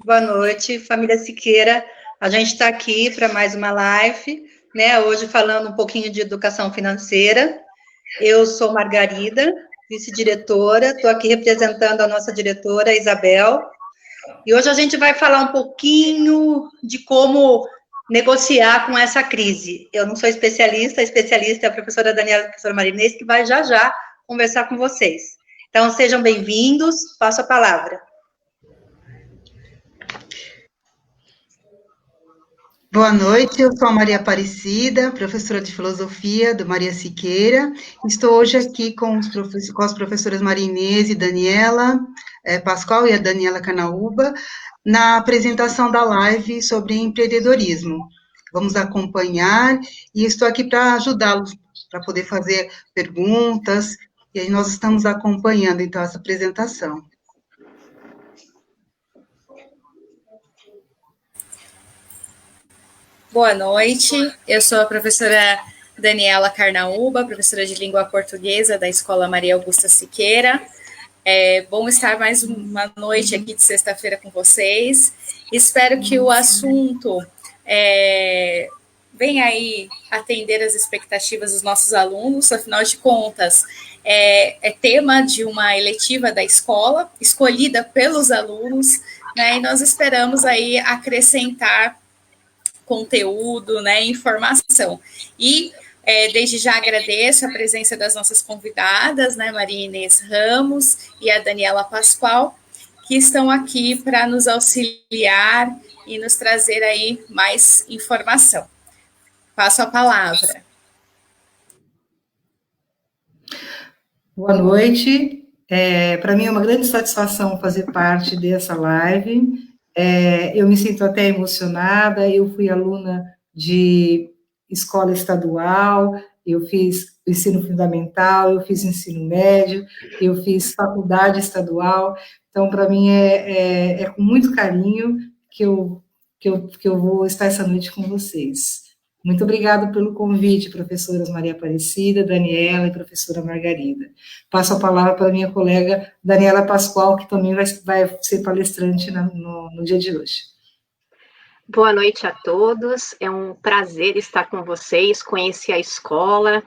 Boa noite, família Siqueira. A gente está aqui para mais uma live, né? Hoje falando um pouquinho de educação financeira. Eu sou Margarida, vice-diretora, estou aqui representando a nossa diretora, Isabel. E hoje a gente vai falar um pouquinho de como negociar com essa crise. Eu não sou especialista, a especialista é a professora Daniela e a professora Marinês, que vai já conversar com vocês. Então, sejam bem-vindos, passo a palavra. Boa noite, eu sou a Maria Aparecida, professora de filosofia do Maria Siqueira. Estou hoje aqui com as professoras Maria Inês e Daniela Pascoal e a Daniela Canaúba, na apresentação da live sobre empreendedorismo. Vamos acompanhar e estou aqui para ajudá-los, para poder fazer perguntas, e aí nós estamos acompanhando, então, essa apresentação. Boa noite, eu sou a professora Daniela Carnaúba, professora de língua portuguesa da Escola Maria Augusta Siqueira. É bom estar mais uma noite aqui de sexta-feira com vocês. Espero que o assunto venha aí atender as expectativas dos nossos alunos, afinal de contas, é tema de uma eletiva da escola, escolhida pelos alunos, né, e nós esperamos aí acrescentar conteúdo, né, informação. E desde já agradeço a presença das nossas convidadas, né, Maria Inês Ramos e a Daniela Pascoal, que estão aqui para nos auxiliar e nos trazer aí mais informação. Passo a palavra. Boa noite. Para mim é uma grande satisfação fazer parte dessa live. Eu me sinto até emocionada. Eu fui aluna de escola estadual, eu fiz ensino fundamental, eu fiz ensino médio, eu fiz faculdade estadual. Então, para mim é com muito carinho que eu vou estar essa noite com vocês. Muito obrigada pelo convite, professoras Maria Aparecida, Daniela e professora Margarida. Passo a palavra para a minha colega Daniela Pascoal, que também vai ser palestrante no dia de hoje. Boa noite a todos, é um prazer estar com vocês, conhecer a escola,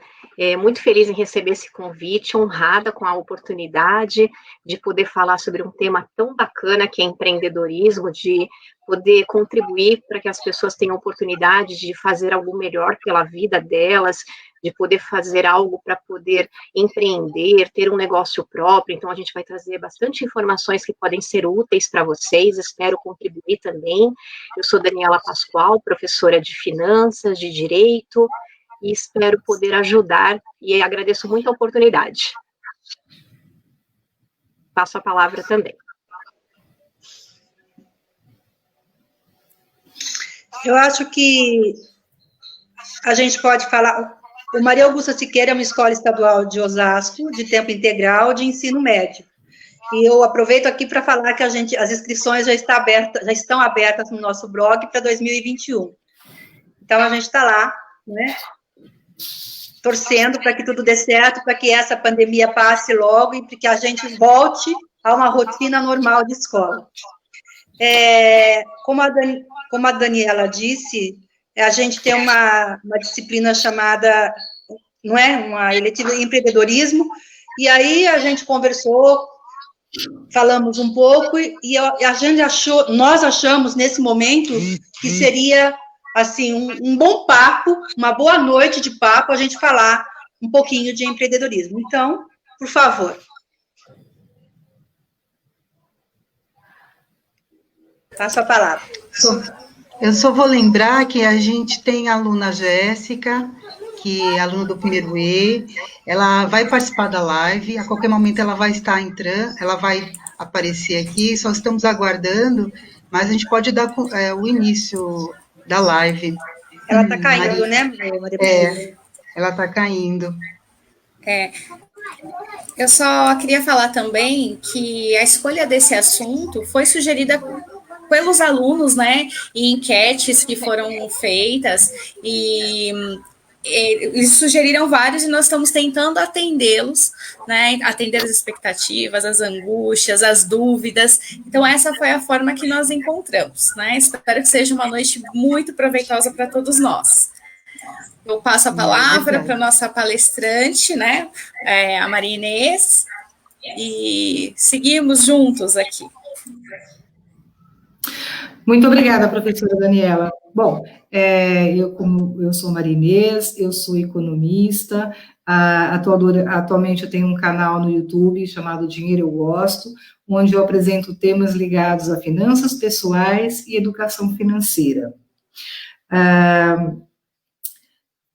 muito feliz em receber esse convite, honrada com a oportunidade de poder falar sobre um tema tão bacana que é empreendedorismo, de poder contribuir para que as pessoas tenham oportunidade de fazer algo melhor pela vida delas, de poder fazer algo para poder empreender, ter um negócio próprio. Então, a gente vai trazer bastante informações que podem ser úteis para vocês, espero contribuir também. Eu sou Daniela Pascoal, professora de finanças, de direito, e espero poder ajudar, e agradeço muito a oportunidade. Passo a palavra também. Eu acho que a gente pode falar. O Maria Augusta Siqueira é uma escola estadual de Osasco, de tempo integral, de ensino médio. E eu aproveito aqui para falar que as inscrições já estão abertas no nosso blog para 2021. Então, a gente está lá, né, torcendo para que tudo dê certo, para que essa pandemia passe logo e para que a gente volte a uma rotina normal de escola. Como a Daniela disse, a gente tem uma disciplina chamada, não é, uma eletiva de empreendedorismo, e aí a gente conversou, falamos um pouco, e nós achamos nesse momento que seria, assim, um bom papo, uma boa noite de papo, a gente falar um pouquinho de empreendedorismo. Então, por favor. Passo a palavra. Eu só vou lembrar que a gente tem a aluna Jéssica, que é aluna do primeiro E, ela vai participar da live, a qualquer momento ela vai estar entrando, ela vai aparecer aqui, só estamos aguardando, mas a gente pode dar o início da live. Ela está caindo, né, Maria? Ela está caindo. Eu só queria falar também que a escolha desse assunto foi sugerida pelos alunos, né, em enquetes que foram feitas, e eles sugeriram vários e nós estamos tentando atendê-los, né? Atender as expectativas, as angústias, as dúvidas. Então, essa foi a forma que nós encontramos, né? Espero que seja uma noite muito proveitosa para todos nós. Eu passo a palavra para a nossa palestrante, né? A Maria Inês, e seguimos juntos aqui. Muito obrigada, professora Daniela. Bom, eu sou Maria Inês, eu sou economista, atualmente eu tenho um canal no YouTube chamado Dinheiro Eu Gosto, onde eu apresento temas ligados a finanças pessoais e educação financeira.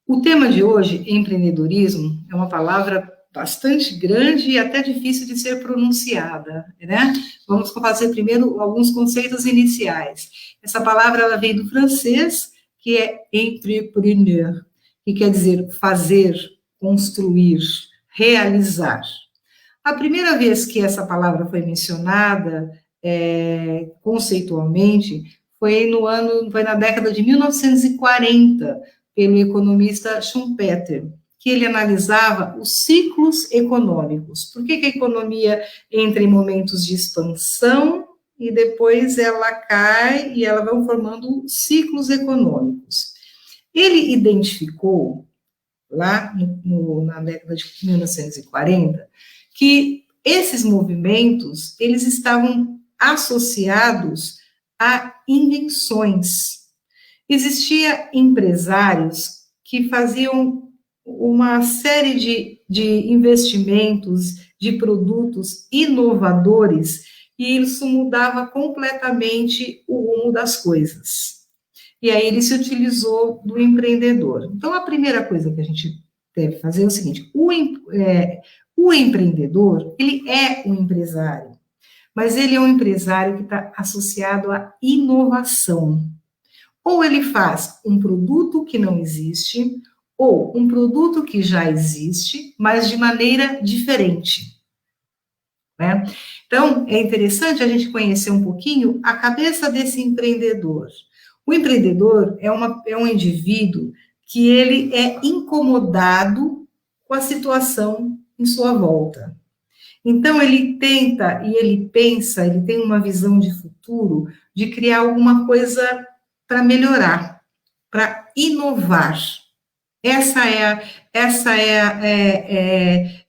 O tema de hoje, empreendedorismo, é uma palavra bastante grande e até difícil de ser pronunciada, né? Vamos fazer primeiro alguns conceitos iniciais. Essa palavra, ela vem do francês, que é entrepreneur, que quer dizer fazer, construir, realizar. A primeira vez que essa palavra foi mencionada, conceitualmente, foi na década de 1940, pelo economista Schumpeter, que ele analisava os ciclos econômicos. Por que a economia entra em momentos de expansão e depois ela cai e ela vai formando ciclos econômicos? Ele identificou, lá na década de 1940, que esses movimentos, eles estavam associados a invenções. Existiam empresários que faziam uma série de investimentos, de produtos inovadores, e isso mudava completamente o rumo das coisas. E aí ele se utilizou do empreendedor. Então, a primeira coisa que a gente deve fazer é o seguinte: o empreendedor, ele é um empresário, mas ele é um empresário que está associado à inovação. Ou ele faz um produto que não existe, ou um produto que já existe, mas de maneira diferente, né? Então, é interessante a gente conhecer um pouquinho a cabeça desse empreendedor. O empreendedor é um indivíduo que ele é incomodado com a situação em sua volta. Então, ele tenta e ele pensa, ele tem uma visão de futuro, de criar alguma coisa para melhorar, para inovar. Essa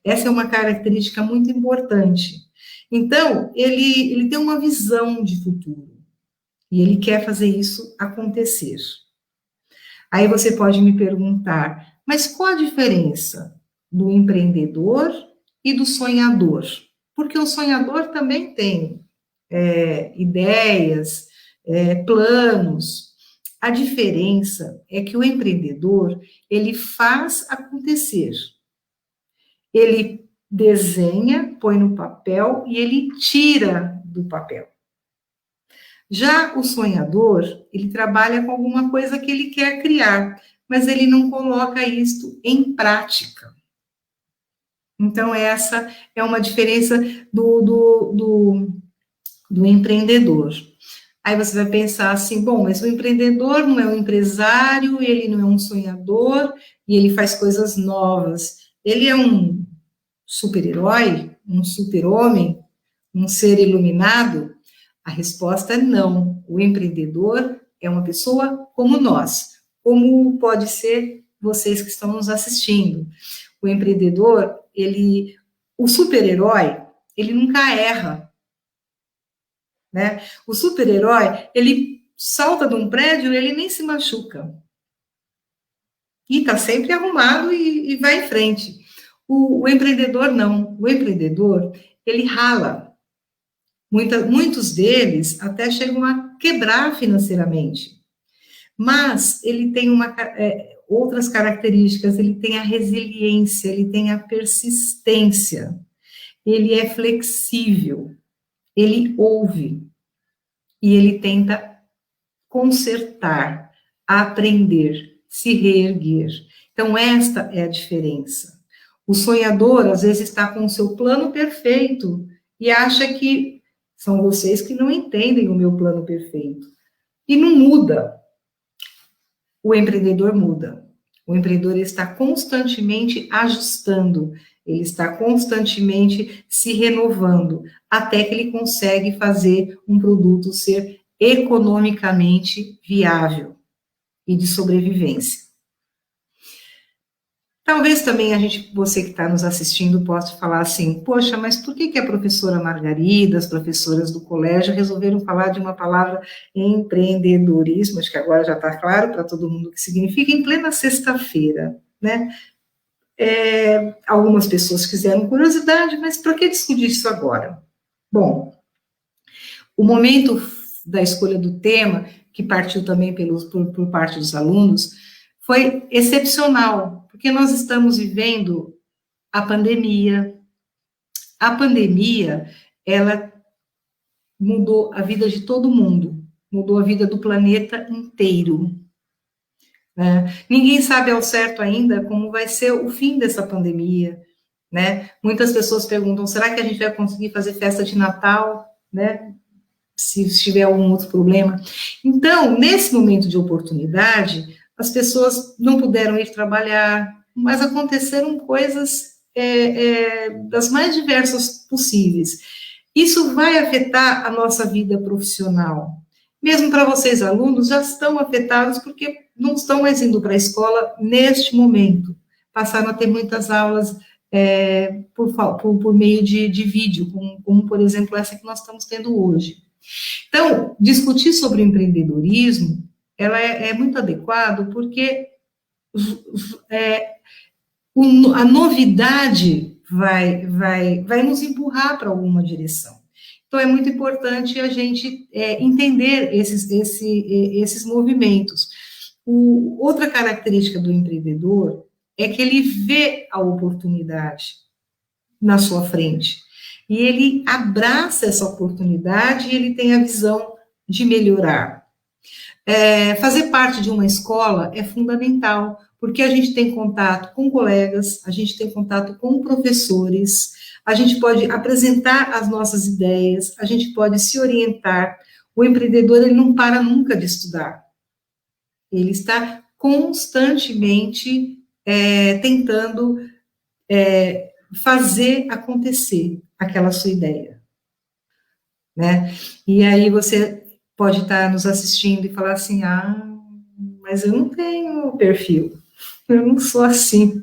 é uma característica muito importante. Então, ele tem uma visão de futuro, e ele quer fazer isso acontecer. Aí você pode me perguntar, mas qual a diferença do empreendedor e do sonhador? Porque o sonhador também tem ideias, planos. A diferença é que o empreendedor, ele faz acontecer. Ele desenha, põe no papel e ele tira do papel. Já o sonhador, ele trabalha com alguma coisa que ele quer criar, mas ele não coloca isso em prática. Então, essa é uma diferença do empreendedor. Aí você vai pensar assim, bom, mas o empreendedor não é um empresário, ele não é um sonhador, e ele faz coisas novas. Ele é um super-herói, um super-homem, um ser iluminado? A resposta é não. O empreendedor é uma pessoa como nós, como pode ser vocês que estão nos assistindo. O empreendedor, o super-herói, ele nunca erra. Né? O super-herói, ele salta de um prédio, ele nem se machuca. E está sempre arrumado e vai em frente. O empreendedor não. O empreendedor, ele rala. Muitos deles até chegam a quebrar financeiramente. Mas ele tem outras características, ele tem a resiliência, ele tem a persistência, ele é flexível, ele ouve e ele tenta consertar, aprender, se reerguer. Então, esta é a diferença. O sonhador, às vezes, está com o seu plano perfeito e acha que são vocês que não entendem o meu plano perfeito. E não muda. O empreendedor muda. O empreendedor está constantemente ajustando, ele está constantemente se renovando, até que ele consegue fazer um produto ser economicamente viável e de sobrevivência. Talvez também você que está nos assistindo possa falar assim, poxa, mas por que a professora Margarida, as professoras do colégio resolveram falar de uma palavra empreendedorismo, acho que agora já está claro para todo mundo o que significa, em plena sexta-feira, né? Algumas pessoas fizeram curiosidade, mas para que discutir isso agora? Bom, o momento da escolha do tema, que partiu também por parte dos alunos, foi excepcional, porque nós estamos vivendo a pandemia. A pandemia, ela mudou a vida de todo mundo, mudou a vida do planeta inteiro. Né? Ninguém sabe ao certo ainda como vai ser o fim dessa pandemia, né? Muitas pessoas perguntam, será que a gente vai conseguir fazer festa de Natal, né? Se tiver algum outro problema. Então, nesse momento de oportunidade, as pessoas não puderam ir trabalhar, mas aconteceram coisas das mais diversas possíveis. Isso vai afetar a nossa vida profissional. Mesmo para vocês, alunos, já estão afetados porque não estão mais indo para a escola neste momento. Passaram a ter muitas aulas por meio de vídeo, como, por exemplo, essa que nós estamos tendo hoje. Então, discutir sobre o empreendedorismo, ela é muito adequado porque a novidade vai nos empurrar para alguma direção. Então, é muito importante a gente entender esses movimentos. Outra característica do empreendedor é que ele vê a oportunidade na sua frente. E ele abraça essa oportunidade e ele tem a visão de melhorar. Fazer parte de uma escola é fundamental, porque a gente tem contato com colegas, a gente tem contato com professores, a gente pode apresentar as nossas ideias, a gente pode se orientar. O empreendedor, ele não para nunca de estudar. Ele está constantemente tentando fazer acontecer aquela sua ideia, né? E aí você pode estar nos assistindo e falar assim, mas eu não tenho perfil, eu não sou assim,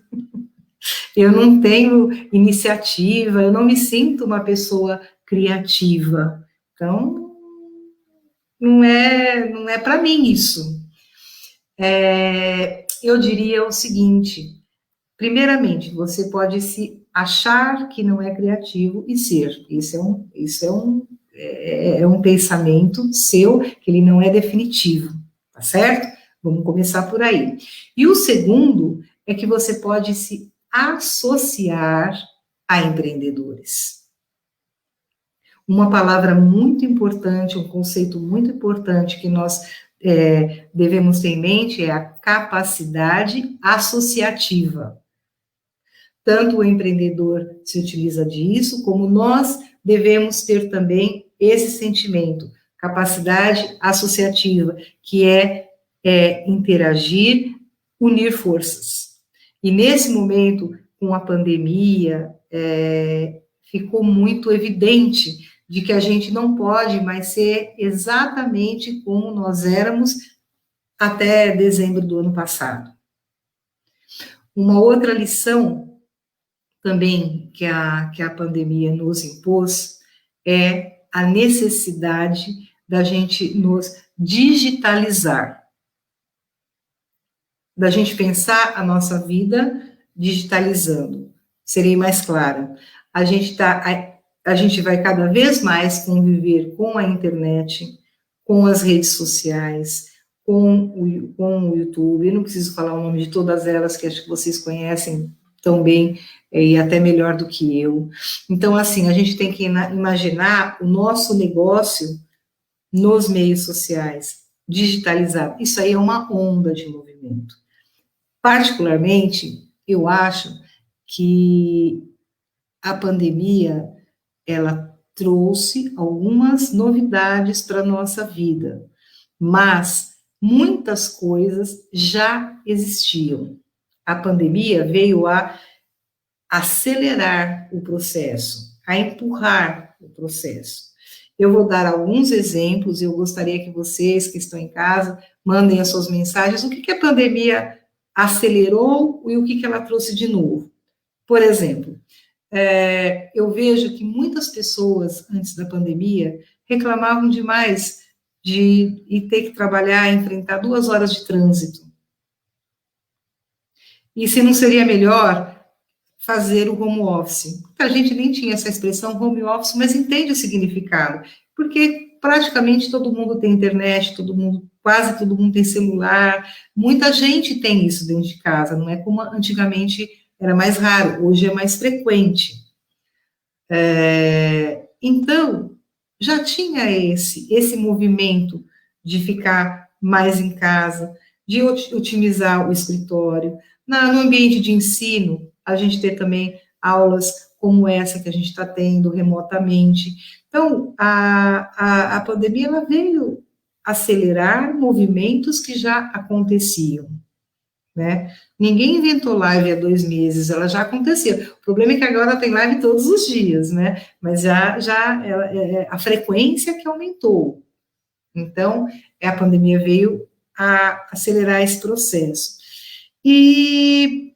eu não tenho iniciativa, eu não me sinto uma pessoa criativa, então não é para mim isso. Eu diria o seguinte, primeiramente, você pode se achar que não é criativo e ser. Isso é um pensamento seu, que ele não é definitivo, tá certo? Vamos começar por aí. E o segundo é que você pode se associar a empreendedores. Uma palavra muito importante, um conceito muito importante que nós devemos ter em mente é a capacidade associativa. Tanto o empreendedor se utiliza disso, como nós devemos ter também esse sentimento, capacidade associativa, que é interagir, unir forças. E nesse momento, com a pandemia, ficou muito evidente de que a gente não pode mais ser exatamente como nós éramos até dezembro do ano passado. Uma outra lição também que a pandemia nos impôs é a necessidade da gente nos digitalizar, da gente pensar a nossa vida digitalizando. Serei mais clara. A gente vai cada vez mais conviver com a internet, com as redes sociais, com o YouTube. Eu não preciso falar o nome de todas elas, que acho que vocês conhecem tão bem e até melhor do que eu. Então, assim, a gente tem que imaginar o nosso negócio nos meios sociais, digitalizado. Isso aí é uma onda de movimento. Particularmente, eu acho que a pandemia, ela trouxe algumas novidades para a nossa vida, mas muitas coisas já existiam. a pandemia veio a acelerar o processo, a empurrar o processo. Eu vou dar alguns exemplos, eu gostaria que vocês que estão em casa mandem as suas mensagens, o que a pandemia acelerou e o que ela trouxe de novo. Por exemplo, eu vejo que muitas pessoas, antes da pandemia, reclamavam demais de ter que trabalhar, enfrentar 2 horas de trânsito. E se não seria melhor fazer o home office? A gente nem tinha essa expressão home office, mas entende o significado, porque praticamente todo mundo tem internet, quase todo mundo tem celular, muita gente tem isso dentro de casa, não é como antigamente era mais raro, hoje é mais frequente. Então, já tinha esse movimento de ficar mais em casa, de otimizar o escritório. No ambiente de ensino, a gente ter também aulas como essa que a gente está tendo remotamente. Então, a pandemia ela veio acelerar movimentos que já aconteciam, né? Ninguém inventou live há 2 meses, ela já acontecia. O problema é que agora tem live todos os dias, né? Mas a frequência que aumentou. Então, a pandemia veio a acelerar esse processo. E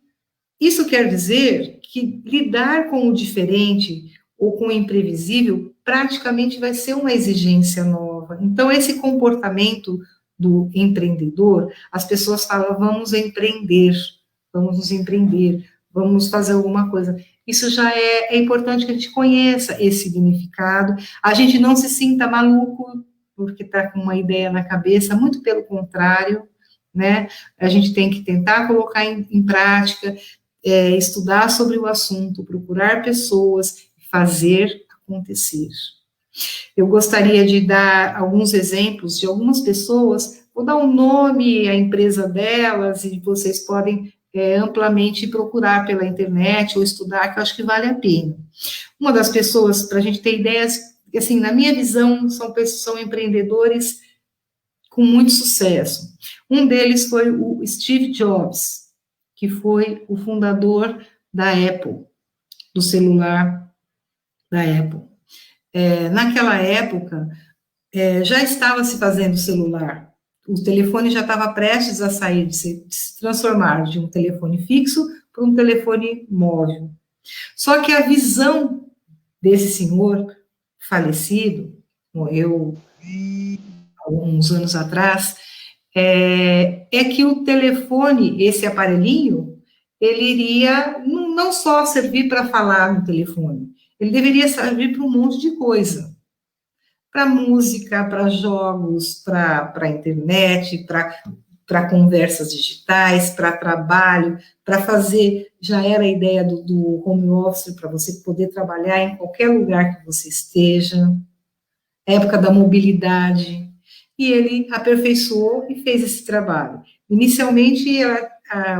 isso quer dizer que lidar com o diferente ou com o imprevisível praticamente vai ser uma exigência nova. Então, esse comportamento do empreendedor, as pessoas falam, vamos empreender, vamos nos empreender, vamos fazer alguma coisa. Isso já é importante que a gente conheça esse significado, a gente não se sinta maluco, porque está com uma ideia na cabeça, muito pelo contrário, né? A gente tem que tentar colocar em prática, estudar sobre o assunto, procurar pessoas, fazer acontecer. Eu gostaria de dar alguns exemplos de algumas pessoas, vou dar um nome à empresa delas, e vocês podem amplamente procurar pela internet ou estudar, que eu acho que vale a pena. Uma das pessoas, para a gente ter ideias, assim, na minha visão, são empreendedores com muito sucesso. Um deles foi o Steve Jobs, que foi o fundador da Apple, do celular da Apple. Naquela época, já estava se fazendo celular, o telefone já estava prestes a sair, de se transformar de um telefone fixo para um telefone móvel. Só que a visão desse senhor falecido, morreu há uns anos atrás, é que o telefone, esse aparelhinho, ele iria não só servir para falar no telefone, ele deveria servir para um monte de coisa. Para música, para jogos, para internet, para conversas digitais, para trabalho, para fazer, já era a ideia do home office, para você poder trabalhar em qualquer lugar que você esteja, época da mobilidade, e ele aperfeiçoou e fez esse trabalho. Inicialmente,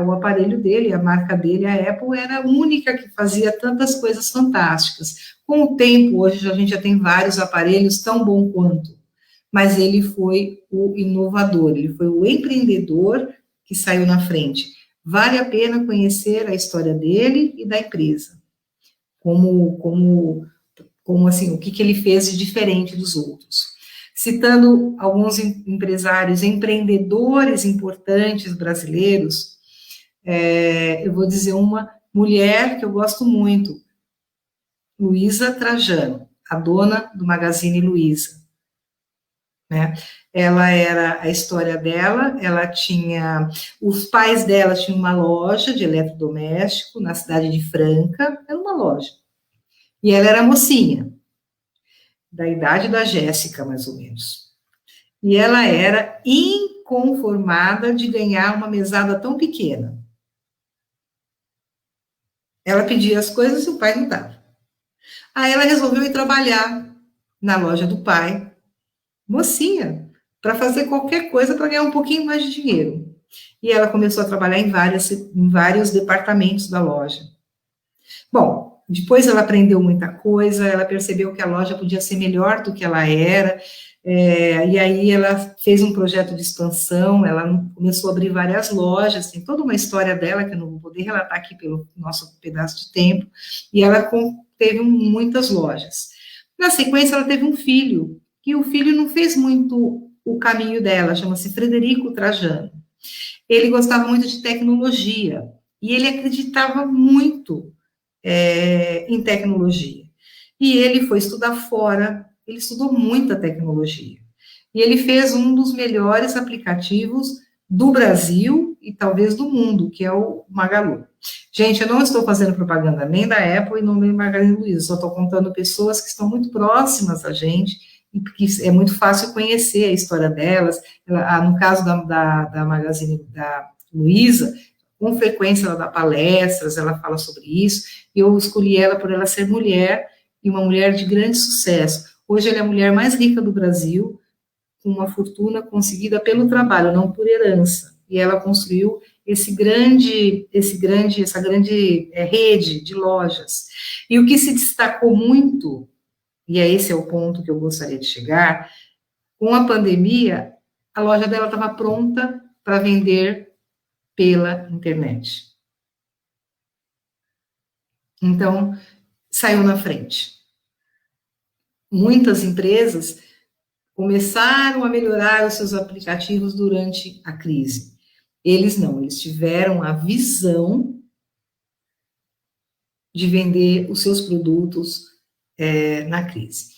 o aparelho dele, a marca dele, a Apple, era a única que fazia tantas coisas fantásticas. Com o tempo, hoje a gente já tem vários aparelhos tão bom quanto, mas ele foi o inovador, ele foi o empreendedor que saiu na frente. Vale a pena conhecer a história dele e da empresa, como assim, o que ele fez de diferente dos outros. Citando alguns empresários, empreendedores importantes brasileiros, eu vou dizer uma mulher que eu gosto muito, Luísa Trajano, a dona do Magazine Luiza, né? Ela era, a história dela, os pais dela tinham uma loja de eletrodoméstico na cidade de Franca, era uma loja, e ela era mocinha, da idade da Jéssica, mais ou menos. E ela era inconformada de ganhar uma mesada tão pequena. Ela pedia as coisas e o pai não dava. Aí ela resolveu ir trabalhar na loja do pai, mocinha, para fazer qualquer coisa para ganhar um pouquinho mais de dinheiro. E ela começou a trabalhar em vários departamentos da loja. Bom, depois ela aprendeu muita coisa, ela percebeu que a loja podia ser melhor do que ela era, e aí ela fez um projeto de expansão, ela começou a abrir várias lojas, tem toda uma história dela que eu não vou poder relatar aqui pelo nosso pedaço de tempo, e ela teve muitas lojas. Na sequência, ela teve um filho, e o filho não fez muito o caminho dela, chama-se Frederico Trajano. Ele gostava muito de tecnologia, e ele acreditava muito em tecnologia. E ele foi estudar fora, ele estudou muita tecnologia. E ele fez um dos melhores aplicativos do Brasil e talvez do mundo, que é o Magalu. Gente, eu não estou fazendo propaganda nem da Apple e nem do Magazine Luiza, só estou contando pessoas que estão muito próximas a gente, e que é muito fácil conhecer a história delas. No caso da Magazine da Luiza, com frequência ela dá palestras, ela fala sobre isso, e eu escolhi ela por ela ser mulher, e uma mulher de grande sucesso. Hoje ela é a mulher mais rica do Brasil, com uma fortuna conseguida pelo trabalho, não por herança. E ela construiu essa grande rede de lojas. E o que se destacou muito, e esse é o ponto que eu gostaria de chegar, com a pandemia, a loja dela estava pronta para vender pela internet. Então, saiu na frente. Muitas empresas começaram a melhorar os seus aplicativos durante a crise. Eles não, eles tiveram a visão de vender os seus produtos na crise.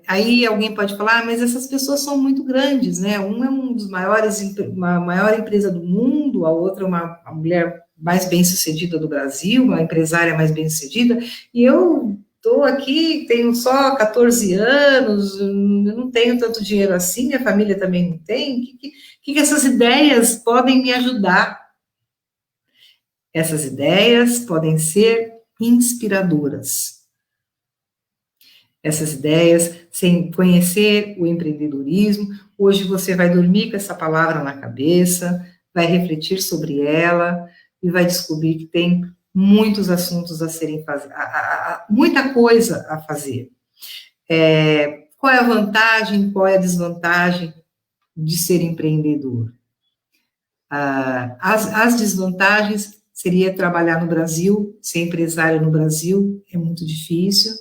Aí alguém pode falar, mas essas pessoas são muito grandes, né? Um é um dos uma maior empresa do mundo, a outra é a mulher mais bem-sucedida do Brasil, uma empresária mais bem-sucedida, e eu estou aqui, tenho só 14 anos, não tenho tanto dinheiro assim, minha família também não tem, que essas ideias podem me ajudar? Essas ideias podem ser inspiradoras. Essas ideias, sem conhecer o empreendedorismo, hoje você vai dormir com essa palavra na cabeça, vai refletir sobre ela e vai descobrir que tem muitos assuntos a serem muita coisa a fazer. Qual é a vantagem, qual é a desvantagem de ser empreendedor? As desvantagens seria trabalhar no Brasil, ser empresário no Brasil é muito difícil.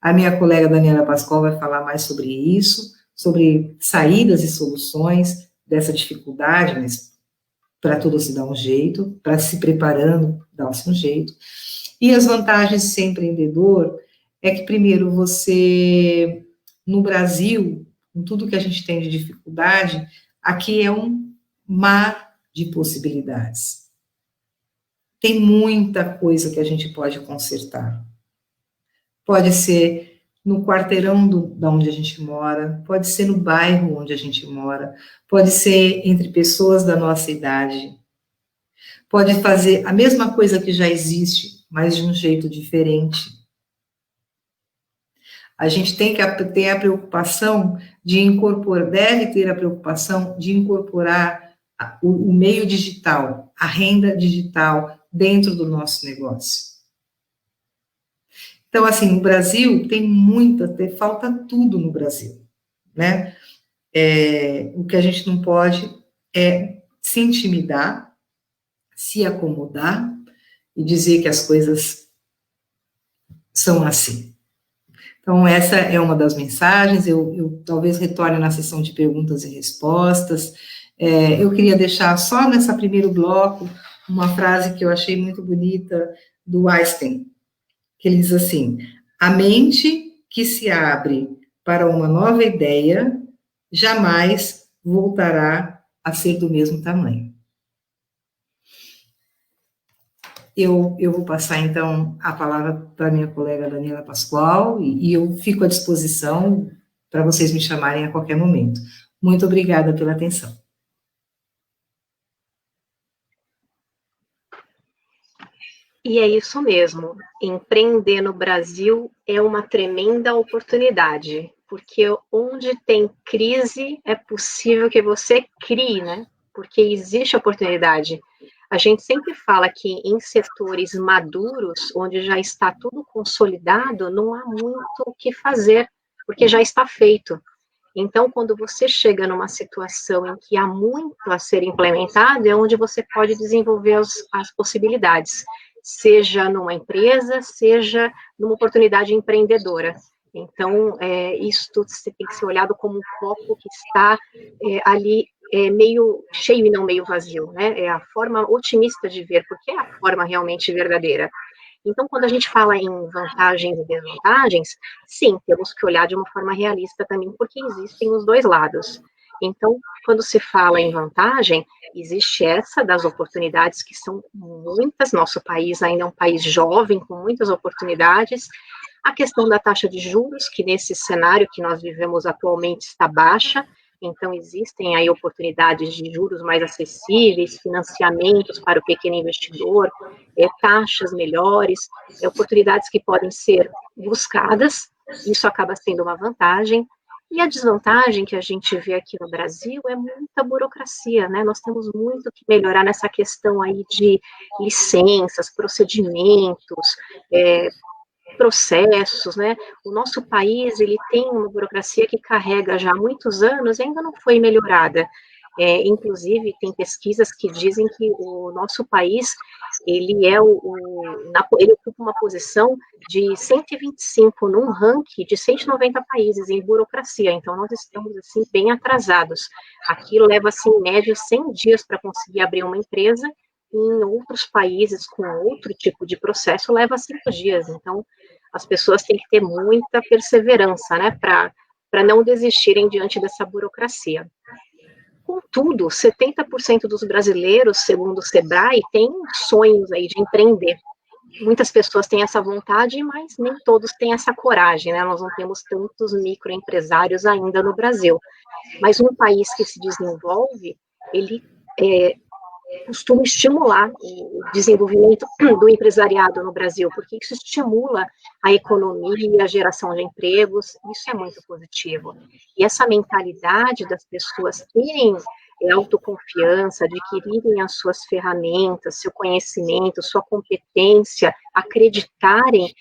A minha colega Daniela Pascoal vai falar mais sobre isso, sobre saídas e soluções dessa dificuldade, mas para tudo se dá um jeito, para se preparando, dá-se um jeito. E as vantagens de ser empreendedor é que, primeiro, você, no Brasil, com tudo que a gente tem de dificuldade, aqui é um mar de possibilidades. Tem muita coisa que a gente pode consertar. Pode ser no quarteirão da onde a gente mora, pode ser no bairro onde a gente mora, pode ser entre pessoas da nossa idade, pode fazer a mesma coisa que já existe, mas de um jeito diferente. A gente tem que ter a preocupação de incorporar, deve ter a preocupação de incorporar o meio digital, a renda digital dentro do nosso negócio. Então, assim, no Brasil tem falta tudo no Brasil, né? O que a gente não pode é se intimidar, se acomodar e dizer que as coisas são assim. Então, essa é uma das mensagens, eu talvez retorne na sessão de perguntas e respostas. Eu queria deixar só nesse primeiro bloco uma frase que eu achei muito bonita do Einstein, que ele diz assim: a mente que se abre para uma nova ideia jamais voltará a ser do mesmo tamanho. Eu vou passar, então, a palavra para a minha colega Daniela Pascoal, e eu fico à disposição para vocês me chamarem a qualquer momento. Muito obrigada pela atenção. E é isso mesmo, empreender no Brasil é uma tremenda oportunidade, porque onde tem crise é possível que você crie, né? Porque existe oportunidade. A gente sempre fala que em setores maduros, onde já está tudo consolidado, não há muito o que fazer, porque já está feito. Então, quando você chega numa situação em que há muito a ser implementado, é onde você pode desenvolver as possibilidades, seja numa empresa, seja numa oportunidade empreendedora. Então, isto tem que ser olhado como um copo que está ali meio cheio e não meio vazio, né? É a forma otimista de ver, porque é a forma realmente verdadeira. Então, quando a gente fala em vantagens e desvantagens, sim, temos que olhar de uma forma realista também, porque existem os dois lados. Então, quando se fala em vantagem, existe essa das oportunidades, que são muitas, nosso país ainda é um país jovem, com muitas oportunidades, a questão da taxa de juros, que nesse cenário que nós vivemos atualmente está baixa, então existem aí oportunidades de juros mais acessíveis, financiamentos para o pequeno investidor, taxas melhores, oportunidades que podem ser buscadas, isso acaba sendo uma vantagem. E a desvantagem que a gente vê aqui no Brasil é muita burocracia, né? Nós temos muito que melhorar nessa questão aí de licenças, procedimentos, processos, né? O nosso país, ele tem uma burocracia que carrega já há muitos anos e ainda não foi melhorada. Inclusive, tem pesquisas que dizem que o nosso país, ele ocupa uma posição de 125 num ranking de 190 países em burocracia, então nós estamos, assim, bem atrasados. Aqui leva, assim, em média, 100 dias para conseguir abrir uma empresa, em outros países com outro tipo de processo leva 5 dias, então as pessoas têm que ter muita perseverança, né, para não desistirem diante dessa burocracia. Contudo, 70% dos brasileiros, segundo o Sebrae, têm sonhos aí de empreender. Muitas pessoas têm essa vontade, mas nem todos têm essa coragem, né? Nós não temos tantos microempresários ainda no Brasil. Mas um país que se desenvolve, ele costuma estimular o desenvolvimento do empresariado no Brasil, porque isso estimula a economia, a geração de empregos, isso é muito positivo. E essa mentalidade das pessoas terem autoconfiança, adquirirem as suas ferramentas, seu conhecimento, sua competência, acreditarem,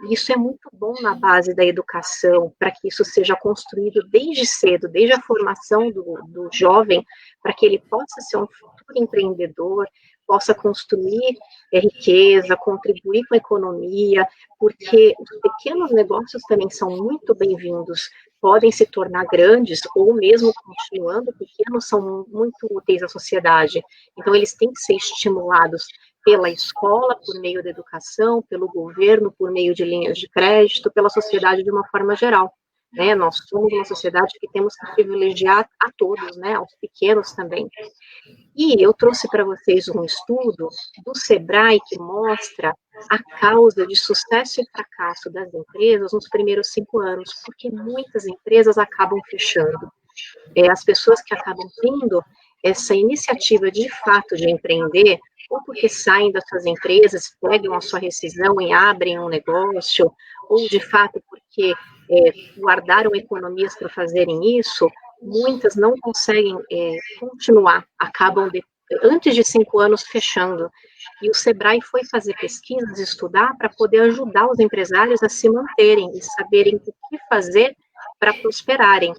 isso é muito bom na base da educação, para que isso seja construído desde cedo, desde a formação do jovem, para que ele possa ser um futuro empreendedor, possa construir riqueza, contribuir com a economia, porque os pequenos negócios também são muito bem-vindos, podem se tornar grandes, ou mesmo continuando pequenos, são muito úteis à sociedade. Então, eles têm que ser estimulados pela escola, por meio da educação, pelo governo, por meio de linhas de crédito, pela sociedade de uma forma geral. Né? Nós somos uma sociedade que temos que privilegiar a todos, né? Aos pequenos também. E eu trouxe para vocês um estudo do Sebrae que mostra a causa de sucesso e fracasso das empresas nos primeiros 5 anos, porque muitas empresas acabam fechando. As pessoas que acabam tendo essa iniciativa de fato de empreender, ou porque saem das suas empresas, pegam a sua rescisão e abrem um negócio, ou de fato porque guardaram economias para fazerem isso, muitas não conseguem continuar, acabam antes de 5 anos fechando. E o Sebrae foi fazer pesquisas, estudar, para poder ajudar os empresários a se manterem e saberem o que fazer para prosperarem.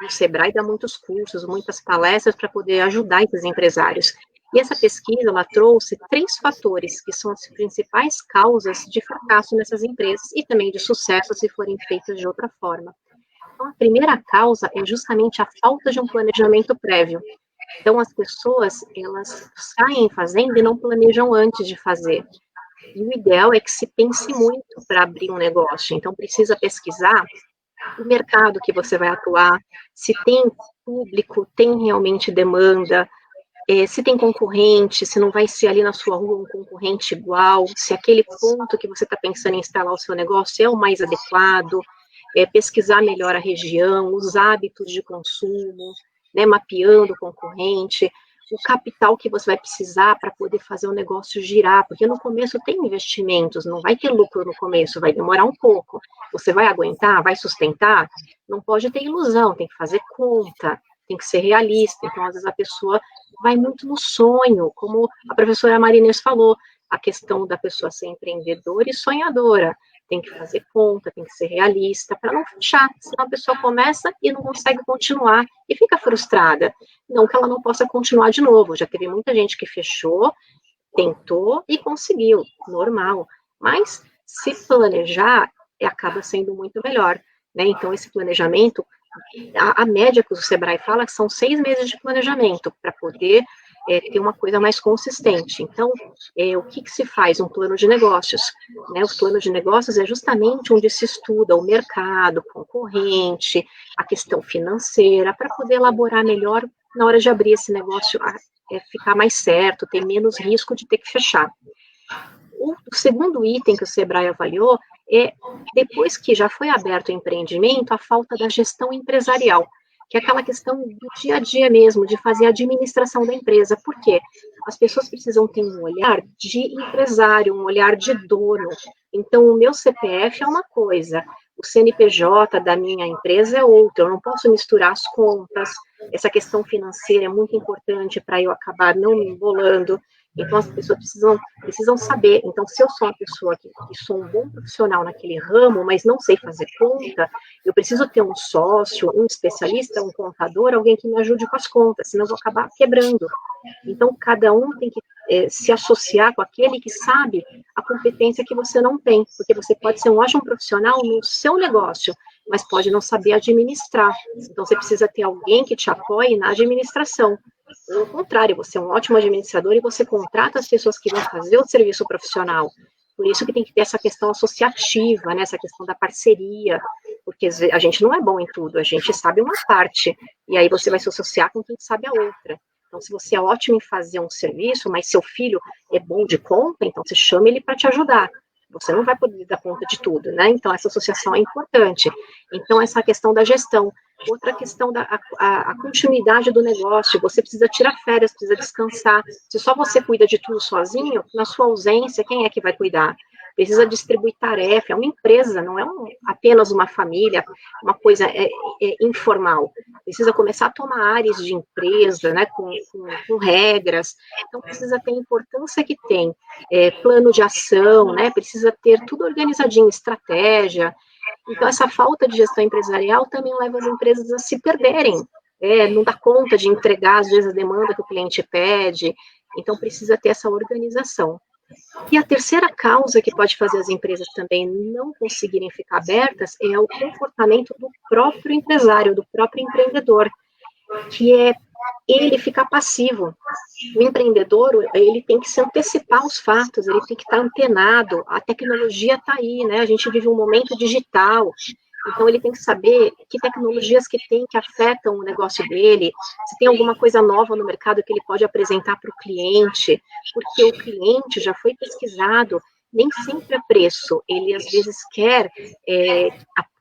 O Sebrae dá muitos cursos, muitas palestras para poder ajudar esses empresários. E essa pesquisa, ela trouxe 3 fatores que são as principais causas de fracasso nessas empresas e também de sucesso se forem feitas de outra forma. Então, a primeira causa é justamente a falta de um planejamento prévio. Então, as pessoas, elas saem fazendo e não planejam antes de fazer. E o ideal é que se pense muito para abrir um negócio. Então, precisa pesquisar o mercado que você vai atuar, se tem público, tem realmente demanda, se tem concorrente, se não vai ser ali na sua rua um concorrente igual, se aquele ponto que você está pensando em instalar o seu negócio é o mais adequado, pesquisar melhor a região, os hábitos de consumo, né, mapeando o concorrente, o capital que você vai precisar para poder fazer o negócio girar, porque no começo tem investimentos, não vai ter lucro no começo, vai demorar um pouco. Você vai aguentar, vai sustentar? Não pode ter ilusão, tem que fazer conta. tem que ser realista. Então, às vezes, a pessoa vai muito no sonho, como a professora Marinês falou, a questão da pessoa ser empreendedora e sonhadora. Tem que fazer conta, tem que ser realista, para não fechar, senão a pessoa começa e não consegue continuar, e fica frustrada. Não que ela não possa continuar de novo, já teve muita gente que fechou, tentou e conseguiu, normal. Mas, se planejar, acaba sendo muito melhor, né? Então, esse planejamento, a média que o Sebrae fala são 6 meses de planejamento para poder ter uma coisa mais consistente. Então, o que se faz? Um plano de negócios, né? Os planos de negócios é justamente onde se estuda o mercado, concorrente, a questão financeira, para poder elaborar melhor na hora de abrir esse negócio, ficar mais certo, ter menos risco de ter que fechar. O segundo item que o Sebrae avaliou é, depois que já foi aberto o empreendimento, a falta da gestão empresarial, que é aquela questão do dia a dia mesmo, de fazer a administração da empresa. Por quê? As pessoas precisam ter um olhar de empresário, um olhar de dono. Então, o meu CPF é uma coisa, o CNPJ da minha empresa é outra, eu não posso misturar as contas, essa questão financeira é muito importante para eu acabar não me embolando. Então, as pessoas precisam saber. Então, se eu sou uma pessoa que sou um bom profissional naquele ramo, mas não sei fazer conta, eu preciso ter um sócio, um especialista, um contador, alguém que me ajude com as contas, senão eu vou acabar quebrando. Então, cada um tem que se associar com aquele que sabe a competência que você não tem, porque você pode ser um ótimo profissional no seu negócio, mas pode não saber administrar. Então, você precisa ter alguém que te apoie na administração. Ou ao contrário, você é um ótimo administrador e você contrata as pessoas que vão fazer o serviço profissional. Por isso que tem que ter essa questão associativa, né, essa questão da parceria, porque a gente não é bom em tudo, a gente sabe uma parte, e aí você vai se associar com quem sabe a outra. Então, se você é ótimo em fazer um serviço, mas seu filho é bom de conta, então você chama ele para te ajudar. Você não vai poder dar conta de tudo, né? Então, essa associação é importante. Então, essa questão da gestão. Outra questão a continuidade do negócio. Você precisa tirar férias, precisa descansar. Se só você cuida de tudo sozinho, na sua ausência, quem é que vai cuidar? Precisa distribuir tarefa. É uma empresa, não é apenas uma família, uma coisa informal. Precisa começar a tomar áreas de empresa, né, com regras. Então, precisa ter a importância que tem. Plano de ação, né, precisa ter tudo organizadinho, estratégia. Então, essa falta de gestão empresarial também leva as empresas a se perderem. Não dá conta de entregar, às vezes, a demanda que o cliente pede. Então, precisa ter essa organização. E a terceira causa que pode fazer as empresas também não conseguirem ficar abertas é o comportamento do próprio empresário, do próprio empreendedor, que é ele ficar passivo. O empreendedor, ele tem que se antecipar aos fatos, ele tem que estar antenado, a tecnologia está aí, né? A gente vive um momento digital, então ele tem que saber que tecnologias que tem que afetam o negócio dele, se tem alguma coisa nova no mercado que ele pode apresentar para o cliente, porque o cliente já foi pesquisado, nem sempre é preço, ele às vezes quer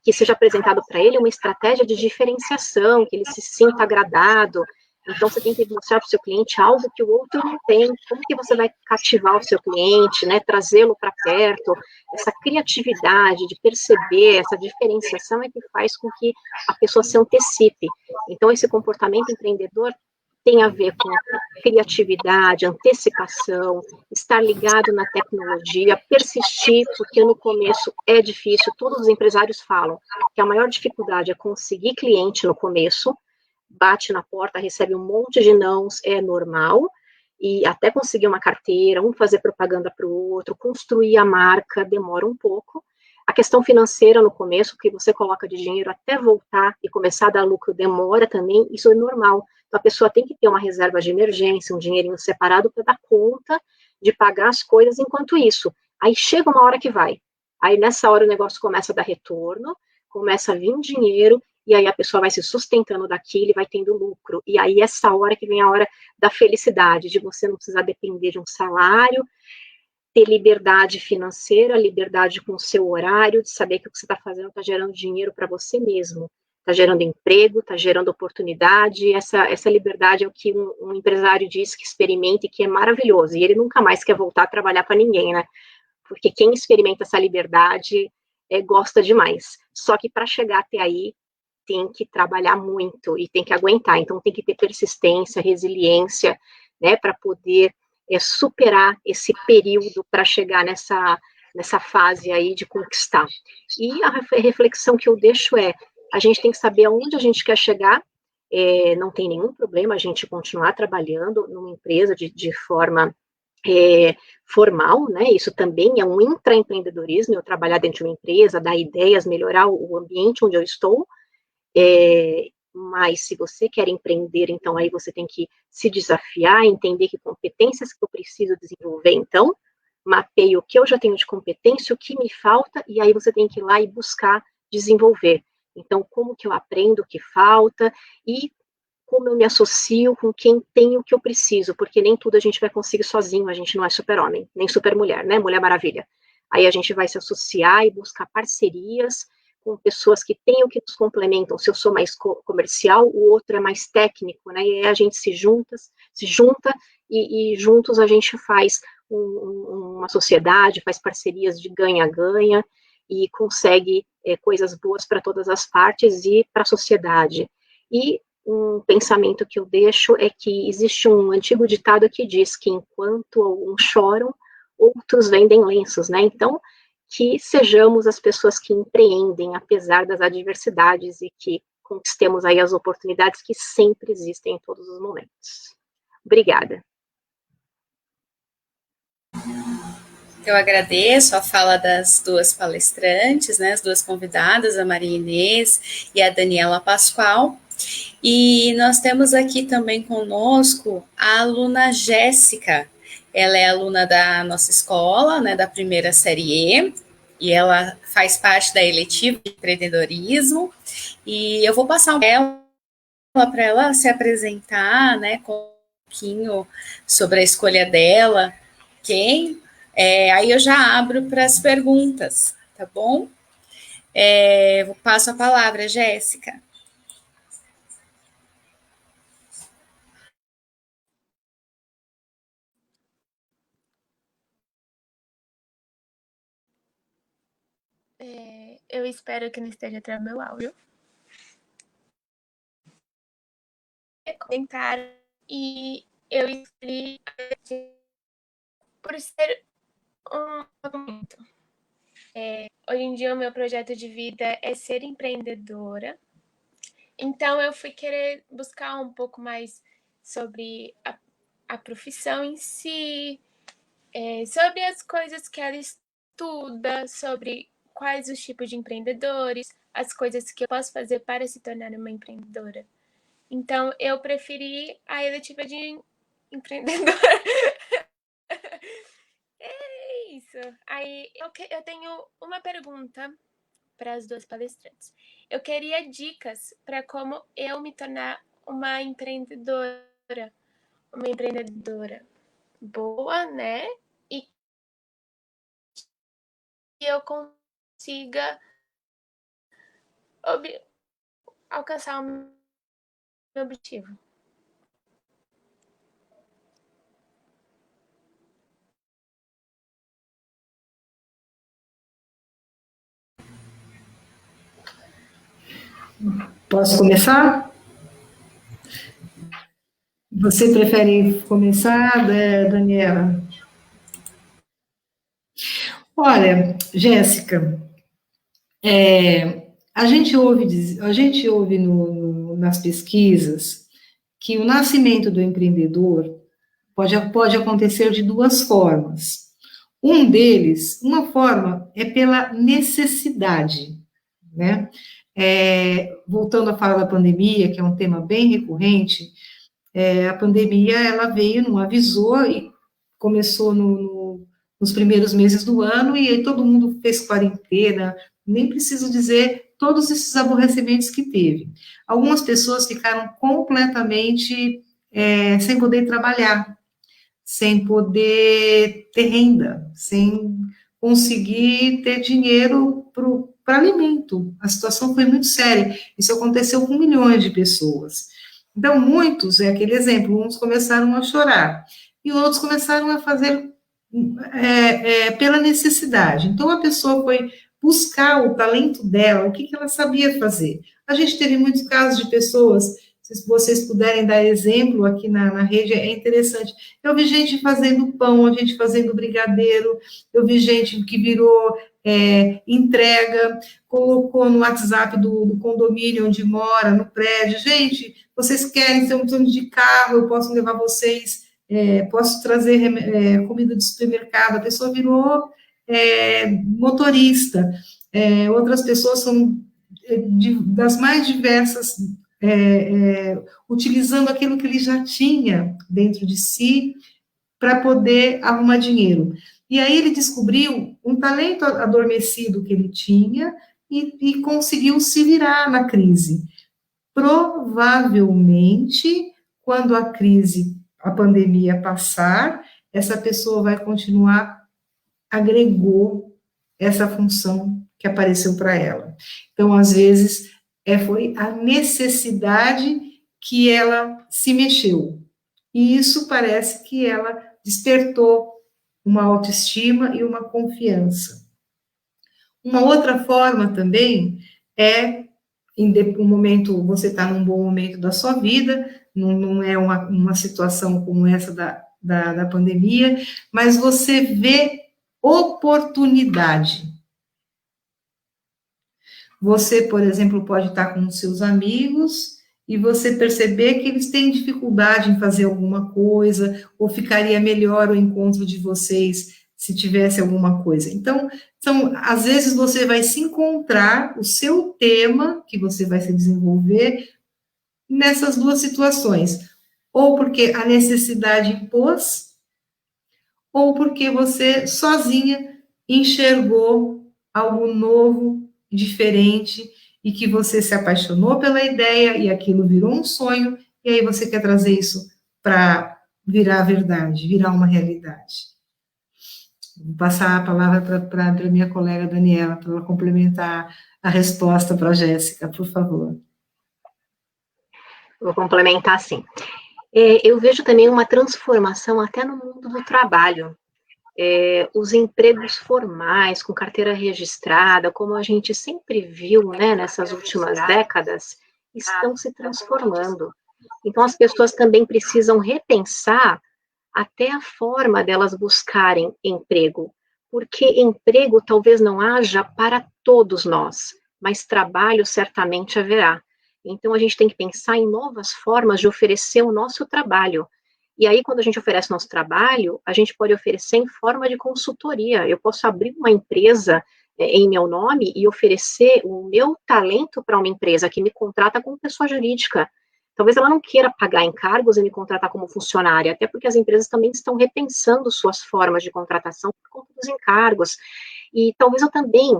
que seja apresentado para ele uma estratégia de diferenciação, que ele se sinta agradado. Então, você tem que mostrar para o seu cliente algo que o outro não tem. Como que você vai cativar o seu cliente, né? Trazê-lo para perto? Essa criatividade de perceber essa diferenciação é que faz com que a pessoa se antecipe. Então, esse comportamento empreendedor tem a ver com criatividade, antecipação, estar ligado na tecnologia, persistir, porque no começo é difícil. Todos os empresários falam que a maior dificuldade é conseguir cliente no começo, bate na porta, recebe um monte de nãos, é normal, e até conseguir uma carteira, fazer propaganda para o outro, construir a marca, demora um pouco. A questão financeira no começo, que você coloca de dinheiro até voltar e começar a dar lucro, demora também, isso é normal. Então, a pessoa tem que ter uma reserva de emergência, um dinheirinho separado para dar conta de pagar as coisas enquanto isso. Aí chega uma hora que vai. Aí, nessa hora, o negócio começa a dar retorno, começa a vir dinheiro, e aí a pessoa vai se sustentando daquilo e vai tendo lucro. E aí, essa hora que vem a hora da felicidade, de você não precisar depender de um salário, ter liberdade financeira, liberdade com o seu horário, de saber que o que você está fazendo está gerando dinheiro para você mesmo, está gerando emprego, está gerando oportunidade. Essa liberdade é o que um empresário diz que experimenta e que é maravilhoso, e ele nunca mais quer voltar a trabalhar para ninguém, né? Porque quem experimenta essa liberdade gosta demais. Só que para chegar até aí, tem que trabalhar muito e tem que aguentar. Então, tem que ter persistência, resiliência, né, para poder superar esse período para chegar nessa fase aí de conquistar. E a reflexão que eu deixo a gente tem que saber aonde a gente quer chegar. Não tem nenhum problema a gente continuar trabalhando numa empresa de forma formal, né? Isso também é um intraempreendedorismo, eu trabalhar dentro de uma empresa, dar ideias, melhorar o ambiente onde eu estou, mas se você quer empreender, então aí você tem que se desafiar, entender que competências que eu preciso desenvolver, então, mapeie o que eu já tenho de competência, o que me falta, e aí você tem que ir lá e buscar desenvolver. Então, como que eu aprendo o que falta, e como eu me associo com quem tem o que eu preciso, porque nem tudo a gente vai conseguir sozinho, a gente não é super-homem, nem super-mulher, né, Mulher Maravilha. Aí a gente vai se associar e buscar parcerias com pessoas que têm o que nos complementam. Se eu sou mais comercial, o outro é mais técnico, né, e aí a gente se junta e juntos a gente faz uma sociedade, faz parcerias de ganha-ganha e consegue coisas boas para todas as partes e para a sociedade. E um pensamento que eu deixo é que existe um antigo ditado que diz que enquanto uns choram, outros vendem lenços, né? Então, que sejamos as pessoas que empreendem, apesar das adversidades, e que conquistemos aí as oportunidades que sempre existem em todos os momentos. Obrigada. Eu agradeço a fala das duas palestrantes, né, as duas convidadas, a Maria Inês e a Daniela Pascoal. E nós temos aqui também conosco a aluna Jéssica. Ela é aluna da nossa escola, né, da primeira série E, e ela faz parte da eletiva de empreendedorismo. E eu vou passar para ela se apresentar, né, com um pouquinho sobre a escolha dela, aí eu já abro para as perguntas, tá bom? Passo a palavra, Jéssica. Eu espero que não esteja atrás do meu áudio. Comentário e eu escolhi por ser um documento. Hoje em dia o meu projeto de vida é ser empreendedora. Então eu fui querer buscar um pouco mais sobre a profissão em si, sobre as coisas que ela estuda, sobre quais os tipos de empreendedores, as coisas que eu posso fazer para se tornar uma empreendedora. Então, eu preferi a eletiva de empreendedora. É isso. Aí, eu tenho uma pergunta para as duas palestrantes. Eu queria dicas para como eu me tornar uma empreendedora boa, né? E que eu consiga alcançar o meu objetivo. Posso começar? Você prefere começar, Daniela? Olha, Jéssica, a gente ouve nas pesquisas que o nascimento do empreendedor pode acontecer de duas formas. Uma forma é pela necessidade, né? Voltando à fala da pandemia, que é um tema bem recorrente, a pandemia, ela veio, não avisou, e começou nos primeiros meses do ano, e aí todo mundo fez quarentena, nem preciso dizer todos esses aborrecimentos que teve. Algumas pessoas ficaram completamente sem poder trabalhar, sem poder ter renda, sem conseguir ter dinheiro para alimento. A situação foi muito séria. Isso aconteceu com milhões de pessoas. Então, muitos, é aquele exemplo, uns começaram a chorar, e outros começaram a fazer pela necessidade. Então, a pessoa foi buscar o talento dela, o que ela sabia fazer. A gente teve muitos casos de pessoas, se vocês puderem dar exemplo aqui na rede, é interessante. Eu vi gente fazendo pão, gente fazendo brigadeiro, eu vi gente que virou entrega, colocou no WhatsApp do condomínio onde mora, no prédio. Gente, vocês querem ser um turno de carro, eu posso levar vocês, posso trazer comida de supermercado. A pessoa virou motorista. Outras pessoas são das mais diversas, utilizando aquilo que ele já tinha dentro de si para poder arrumar dinheiro. E aí ele descobriu um talento adormecido que ele tinha e conseguiu se virar na crise. Provavelmente, quando a pandemia passar, essa pessoa vai continuar, agregou essa função que apareceu para ela. Então, às vezes, foi a necessidade que ela se mexeu. E isso parece que ela despertou uma autoestima e uma confiança. Uma outra forma também é, em um momento, você está num bom momento da sua vida, não é uma situação como essa da pandemia, mas você vê oportunidade. Você, por exemplo, pode estar com seus amigos e você perceber que eles têm dificuldade em fazer alguma coisa, ou ficaria melhor o encontro de vocês se tivesse alguma coisa. Então, às vezes você vai se encontrar, o seu tema que você vai se desenvolver nessas duas situações, ou porque a necessidade impôs, ou porque você sozinha enxergou algo novo, diferente, e que você se apaixonou pela ideia, e aquilo virou um sonho, e aí você quer trazer isso para virar verdade, virar uma realidade. Vou passar a palavra para a minha colega Daniela, para ela complementar a resposta para a Jéssica, por favor. Vou complementar, sim. Eu vejo também uma transformação até no mundo do trabalho. Os empregos formais, com carteira registrada, como a gente sempre viu, né, nessas últimas décadas, estão se transformando. Então, as pessoas também precisam repensar até a forma delas buscarem emprego, porque emprego talvez não haja para todos nós, mas trabalho certamente haverá. Então, a gente tem que pensar em novas formas de oferecer o nosso trabalho. E aí, quando a gente oferece nosso trabalho, a gente pode oferecer em forma de consultoria. Eu posso abrir uma empresa em meu nome e oferecer o meu talento para uma empresa que me contrata como pessoa jurídica. Talvez ela não queira pagar encargos e me contratar como funcionária, até porque as empresas também estão repensando suas formas de contratação por conta dos encargos. E talvez eu também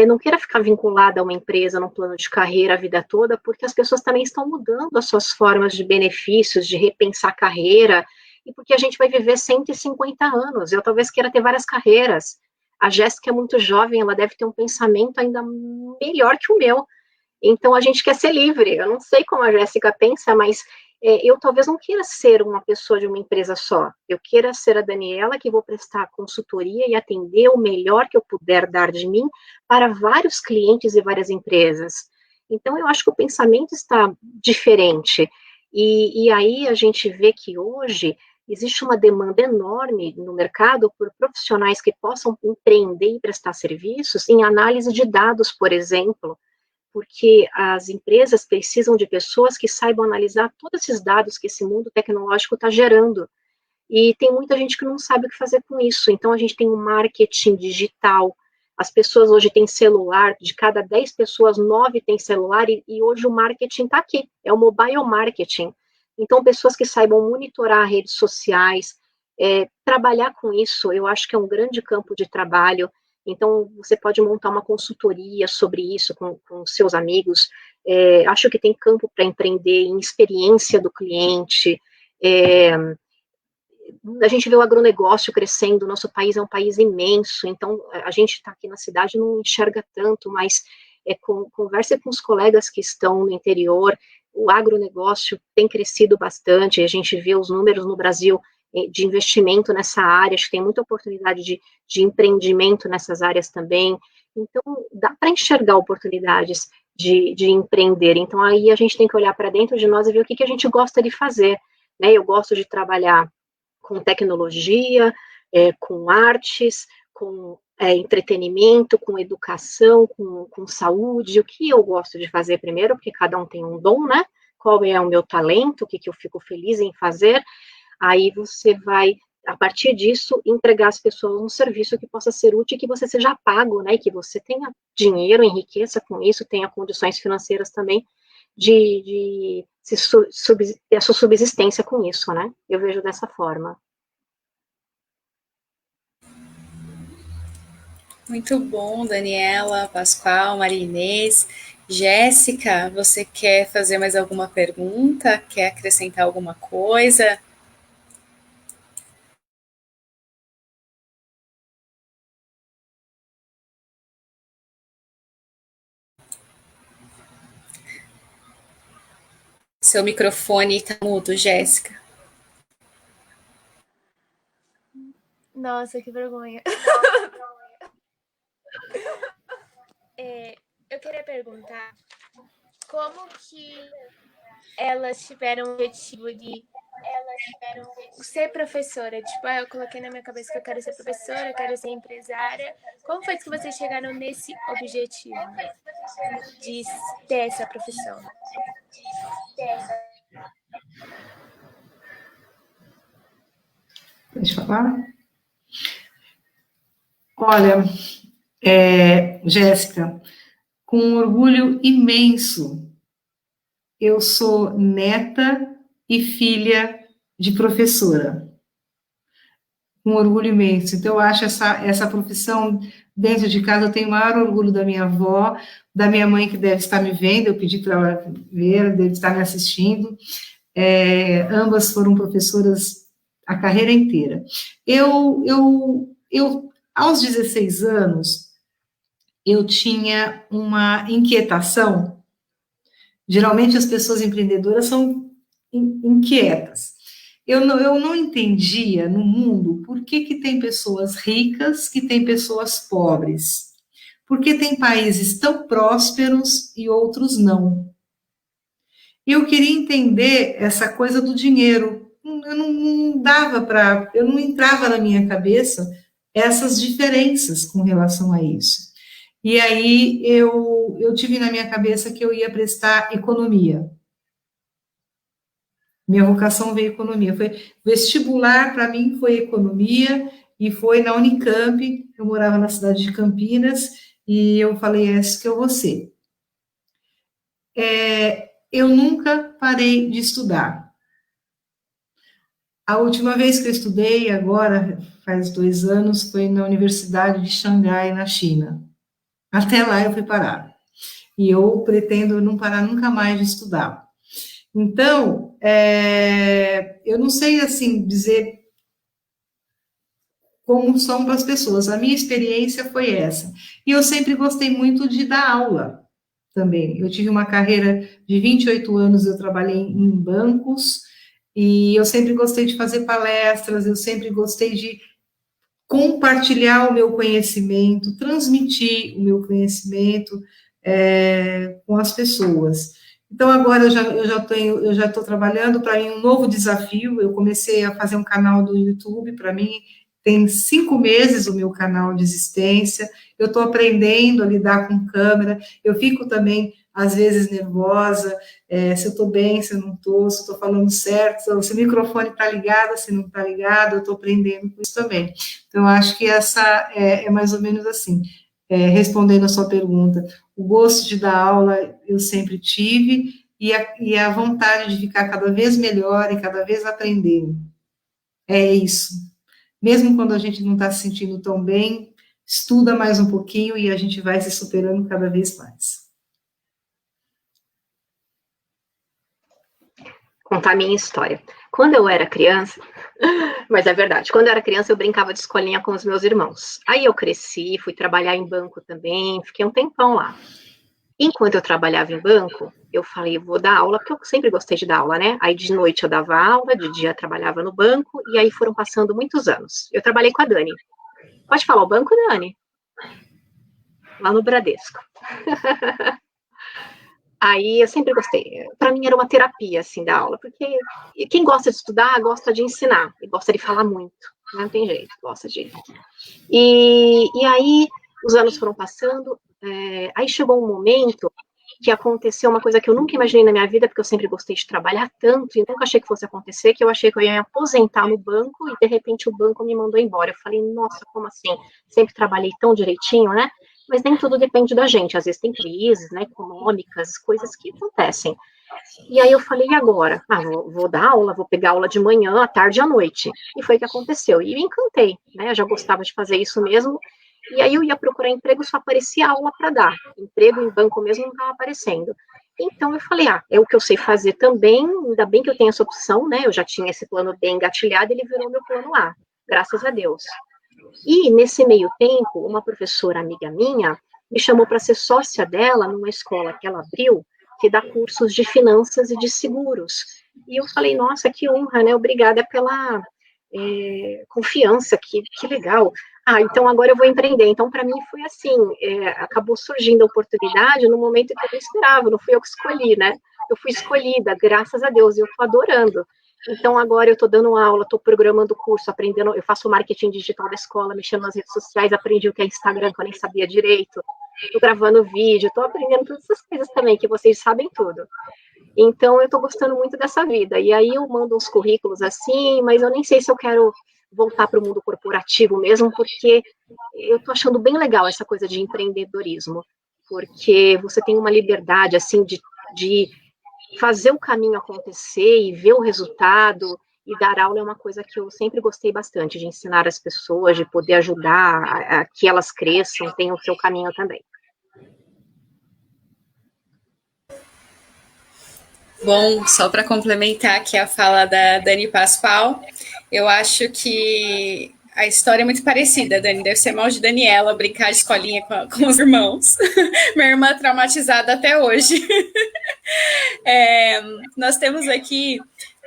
não queira ficar vinculada a uma empresa num plano de carreira a vida toda, porque as pessoas também estão mudando as suas formas de benefícios, de repensar a carreira, e porque a gente vai viver 150 anos, eu talvez queira ter várias carreiras. A Jéssica é muito jovem, ela deve ter um pensamento ainda melhor que o meu, então a gente quer ser livre. Eu não sei como a Jéssica pensa, mas eu talvez não queira ser uma pessoa de uma empresa só, eu queira ser a Daniela, que vou prestar consultoria e atender o melhor que eu puder dar de mim para vários clientes e várias empresas. Então, eu acho que o pensamento está diferente, e aí a gente vê que hoje existe uma demanda enorme no mercado por profissionais que possam empreender e prestar serviços em análise de dados, por exemplo, porque as empresas precisam de pessoas que saibam analisar todos esses dados que esse mundo tecnológico está gerando. E tem muita gente que não sabe o que fazer com isso. Então, a gente tem um marketing digital. As pessoas hoje têm celular, de cada 10 pessoas, 9 têm celular, e hoje o marketing está aqui, é o mobile marketing. Então, pessoas que saibam monitorar redes sociais, trabalhar com isso, eu acho que é um grande campo de trabalho. Então, você pode montar uma consultoria sobre isso com seus amigos. Acho que tem campo para empreender em experiência do cliente. A gente vê o agronegócio crescendo, nosso país é um país imenso, então a gente está aqui na cidade não enxerga tanto, mas converse com os colegas que estão no interior, o agronegócio tem crescido bastante, a gente vê os números no Brasil de investimento nessa área, acho que tem muita oportunidade de empreendimento nessas áreas também, então dá para enxergar oportunidades. de empreender. Então, aí a gente tem que olhar para dentro de nós e ver o que a gente gosta de fazer, né? Eu gosto de trabalhar com tecnologia, com artes, com entretenimento, com educação, com saúde. O que eu gosto de fazer primeiro, porque cada um tem um dom, né? Qual é o meu talento, o que eu fico feliz em fazer. Aí você vai, a partir disso, entregar às pessoas um serviço que possa ser útil e que você seja pago, né? E que você tenha dinheiro, enriqueça com isso, tenha condições financeiras também de ter a sua subsistência com isso, né? Eu vejo dessa forma. Muito bom, Daniela, Pascoal, Maria Inês. Jéssica, você quer fazer mais alguma pergunta? Quer acrescentar alguma coisa? Seu microfone está mudo, Jéssica. Nossa, que vergonha. Eu queria perguntar como que elas tiveram o objetivo de ser professora. Tipo, eu coloquei na minha cabeça que eu quero ser professora, eu quero ser empresária. Como foi que vocês chegaram nesse objetivo de ter essa profissão? Pode falar? Olha, Jéssica, com um orgulho imenso, eu sou neta e filha de professora. Com um orgulho imenso. Então, eu acho essa profissão dentro de casa, eu tenho o maior orgulho da minha avó, da minha mãe, que deve estar me vendo, eu pedi para ela ver, deve estar me assistindo. Ambas foram professoras a carreira inteira. Aos 16 anos, eu tinha uma inquietação. Geralmente as pessoas empreendedoras são inquietas. Eu não entendia no mundo por que tem pessoas ricas que tem pessoas pobres. Por que tem países tão prósperos e outros não. Eu queria entender essa coisa do dinheiro. Eu não entrava na minha cabeça essas diferenças com relação a isso. E aí eu tive na minha cabeça que eu ia prestar economia. Minha vocação veio economia. Vestibular, para mim, foi economia, e foi na Unicamp. Eu morava na cidade de Campinas, e eu falei, é isso que eu vou ser. Eu nunca parei de estudar. A última vez que eu estudei, agora, faz 2 anos, foi na Universidade de Xangai, na China. Até lá eu fui parar. E eu pretendo não parar nunca mais de estudar. Então, eu não sei, assim, dizer como são as pessoas. A minha experiência foi essa. E eu sempre gostei muito de dar aula também. Eu tive uma carreira de 28 anos, eu trabalhei em bancos, e eu sempre gostei de fazer palestras, eu sempre gostei de compartilhar o meu conhecimento, transmitir o meu conhecimento com as pessoas. Então, agora eu já estou trabalhando para mim um novo desafio. Eu comecei a fazer um canal do YouTube, para mim tem 5 meses o meu canal de existência. Eu estou aprendendo a lidar com câmera. Eu fico também, às vezes, nervosa, se eu estou bem, se eu não estou, se eu estou falando certo, se o microfone está ligado, se não está ligado, eu estou aprendendo com isso também. Então, eu acho que essa é mais ou menos assim, respondendo a sua pergunta. O gosto de dar aula eu sempre tive, e a vontade de ficar cada vez melhor e cada vez aprendendo. É isso. Mesmo quando a gente não está se sentindo tão bem, estuda mais um pouquinho e a gente vai se superando cada vez mais. Contar a minha história. Quando eu era criança, mas é verdade, quando eu era criança eu brincava de escolinha com os meus irmãos. Aí eu cresci, fui trabalhar em banco também, fiquei um tempão lá. Enquanto eu trabalhava em banco, eu falei, vou dar aula, porque eu sempre gostei de dar aula, né? Aí de noite eu dava aula, de dia eu trabalhava no banco, e aí foram passando muitos anos. Eu trabalhei com a Dani. Pode falar o banco, Dani? Lá no Bradesco. Aí eu sempre gostei. Para mim era uma terapia, assim, da aula, porque quem gosta de estudar, gosta de ensinar, e gosta de falar muito, né? Não tem jeito, gosta de... E aí os anos foram passando, aí chegou um momento que aconteceu uma coisa que eu nunca imaginei na minha vida, porque eu sempre gostei de trabalhar tanto, e nunca achei que fosse acontecer, que eu achei que eu ia me aposentar no banco, e de repente o banco me mandou embora. Eu falei, nossa, como assim? Sempre trabalhei tão direitinho, né? Mas nem tudo depende da gente, às vezes tem crises, né, econômicas, coisas que acontecem. E aí eu falei, e agora? Vou dar aula, vou pegar aula de manhã, à tarde e à noite. E foi o que aconteceu. E me encantei, né? Eu já gostava de fazer isso mesmo. E aí eu ia procurar emprego, só aparecia aula para dar. Emprego em banco mesmo não estava aparecendo. Então eu falei, é o que eu sei fazer também, ainda bem que eu tenho essa opção, né? Eu já tinha esse plano B engatilhado, ele virou meu plano A, graças a Deus. E nesse meio tempo, uma professora amiga minha me chamou para ser sócia dela numa escola que ela abriu, que dá cursos de finanças e de seguros. E eu falei, nossa, que honra, né? Obrigada pela confiança, que legal. Então agora eu vou empreender. Então, para mim, foi assim, acabou surgindo a oportunidade no momento que eu não esperava, não fui eu que escolhi, né? Eu fui escolhida, graças a Deus, e eu estou adorando. Então, agora eu estou dando aula, estou programando curso, aprendendo, eu faço marketing digital da escola, mexendo nas redes sociais, aprendi o que é Instagram, que eu nem sabia direito, estou gravando vídeo, estou aprendendo todas essas coisas também, que vocês sabem tudo. Então, eu estou gostando muito dessa vida. E aí eu mando uns currículos assim, mas eu nem sei se eu quero voltar para o mundo corporativo mesmo, porque eu estou achando bem legal essa coisa de empreendedorismo, porque você tem uma liberdade, assim, de fazer o caminho acontecer e ver o resultado, e dar aula é uma coisa que eu sempre gostei bastante, de ensinar as pessoas, de poder ajudar a que elas cresçam, tenham o seu caminho também. Bom, só para complementar aqui a fala da Dani Pascoal, eu acho que a história é muito parecida, Dani. Deve ser mal de Daniela brincar de escolinha com os irmãos. Minha irmã traumatizada até hoje. Nós temos aqui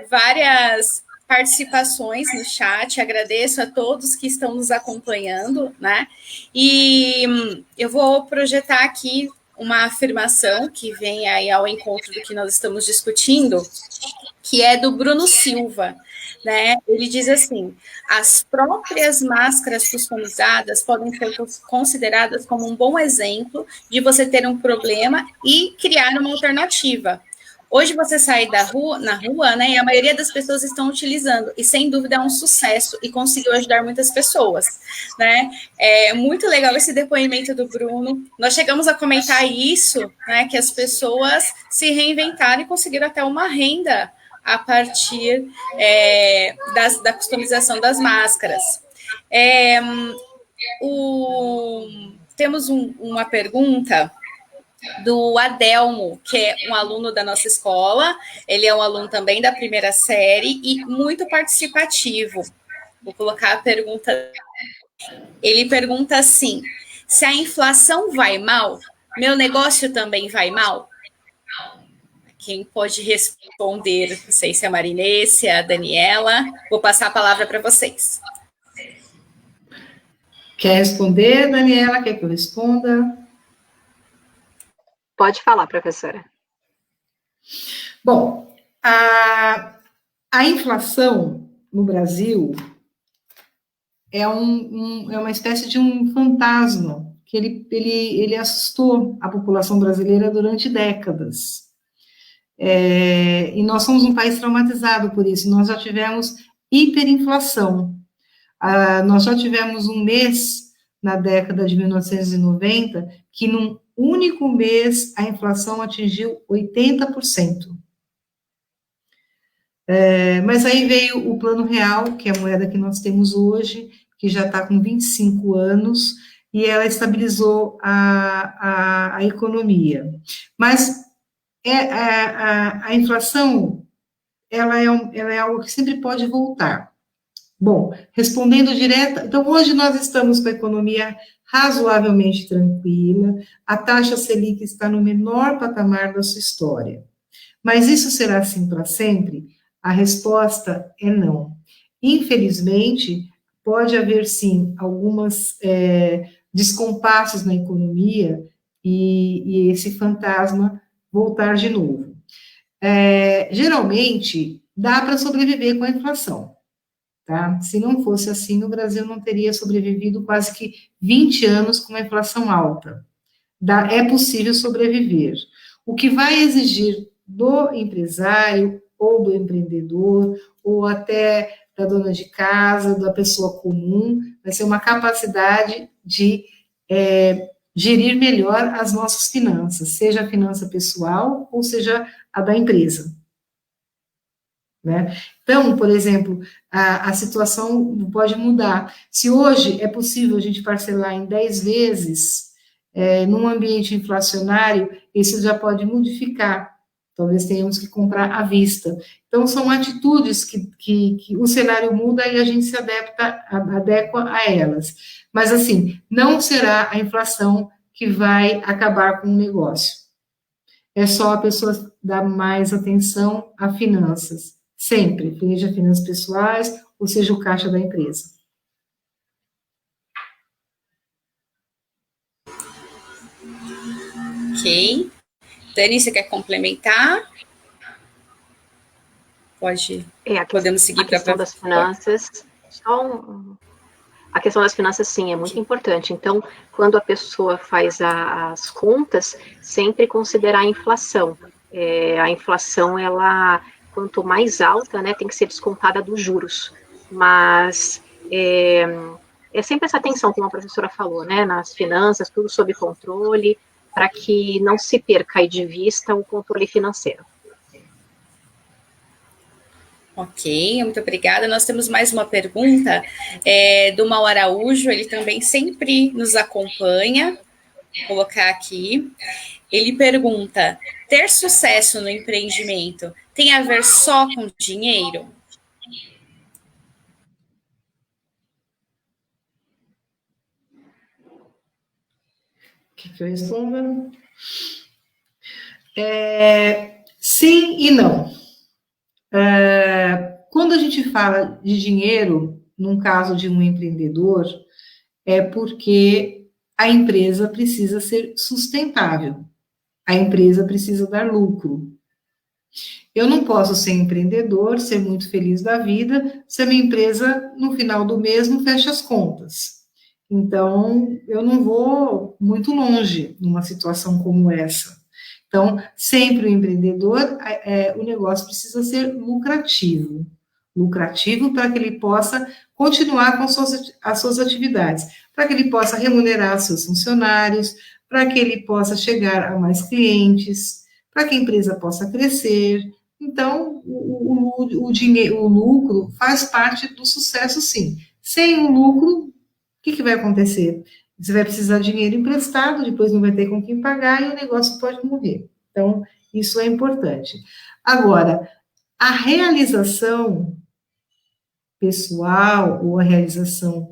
várias participações no chat, agradeço a todos que estão nos acompanhando, né? E eu vou projetar aqui uma afirmação que vem aí ao encontro do que nós estamos discutindo, que é do Bruno Silva, né? Ele diz assim: as próprias máscaras customizadas podem ser consideradas como um bom exemplo de você ter um problema e criar uma alternativa. Hoje você sai na rua, né, e a maioria das pessoas estão utilizando, e sem dúvida é um sucesso, e conseguiu ajudar muitas pessoas, né? É muito legal esse depoimento do Bruno. Nós chegamos a comentar isso, né, que as pessoas se reinventaram e conseguiram até uma renda a partir da customização das máscaras. Temos uma pergunta do Adelmo, que é um aluno da nossa escola. Ele é um aluno também da primeira série e muito participativo. Vou colocar a pergunta. Ele pergunta assim: se a inflação vai mal, meu negócio também vai mal? Quem pode responder? Não sei se é a Marinês, se é a Daniela. Vou passar a palavra para vocês. Quer responder, Daniela? Quer que eu responda? Pode falar, professora. Bom, a inflação no Brasil é uma espécie de um fantasma que ele assustou a população brasileira durante décadas. E nós somos um país traumatizado por isso. Nós já tivemos hiperinflação. Nós já tivemos um mês na década de 1990 que num único mês a inflação atingiu 80%. Mas aí veio o Plano Real, que é a moeda que nós temos hoje, que já está com 25 anos, e ela estabilizou a economia. Mas a inflação, ela é algo que sempre pode voltar. Bom, respondendo direto, então hoje nós estamos com a economia razoavelmente tranquila, a taxa Selic está no menor patamar da sua história. Mas isso será assim para sempre? A resposta é não. Infelizmente, pode haver sim algumas descompassos na economia e esse fantasma voltar de novo. Geralmente, dá para sobreviver com a inflação, tá? Se não fosse assim, o Brasil não teria sobrevivido quase que 20 anos com uma inflação alta. É possível sobreviver. O que vai exigir do empresário, ou do empreendedor, ou até da dona de casa, da pessoa comum, vai ser uma capacidade de gerir melhor as nossas finanças, seja a finança pessoal, ou seja a da empresa. Né? Então, por exemplo, a situação pode mudar. Se hoje é possível a gente parcelar em 10 vezes, num ambiente inflacionário, isso já pode modificar. Talvez tenhamos que comprar à vista. Então, são atitudes que o cenário muda e a gente se adequa a elas. Mas, assim, não será a inflação que vai acabar com o negócio. É só a pessoa dar mais atenção a finanças. Sempre, seja finanças pessoais, ou seja o caixa da empresa. Ok. Dani, você quer complementar? Pode. Podemos seguir para a questão das finanças. A questão das finanças, sim, é muito importante. Então, quando a pessoa faz as contas, sempre considerar a inflação. A inflação, ela, quanto mais alta, né, tem que ser descontada dos juros. Mas é sempre essa atenção, como a professora falou, né, nas finanças, tudo sob controle, para que não se perca aí de vista o controle financeiro. Ok, muito obrigada. Nós temos mais uma pergunta do Mau Araújo, ele também sempre nos acompanha. Vou colocar aqui. Ele pergunta: ter sucesso no empreendimento tem a ver só com dinheiro? Que eu responda? Sim e não. Quando a gente fala de dinheiro, num caso de um empreendedor, é porque a empresa precisa ser sustentável, a empresa precisa dar lucro. Eu não posso ser empreendedor, ser muito feliz da vida, se a minha empresa, no final do mês, não fecha as contas. Então, eu não vou muito longe numa situação como essa. Então, sempre o empreendedor, o negócio precisa ser lucrativo. Lucrativo para que ele possa continuar com as suas atividades, para que ele possa remunerar seus funcionários, para que ele possa chegar a mais clientes, para que a empresa possa crescer. Então, o dinheiro, o lucro faz parte do sucesso, sim. Sem o lucro, o que vai acontecer? Você vai precisar de dinheiro emprestado, depois não vai ter com quem pagar e o negócio pode morrer. Então, isso é importante. Agora, a realização pessoal ou a realização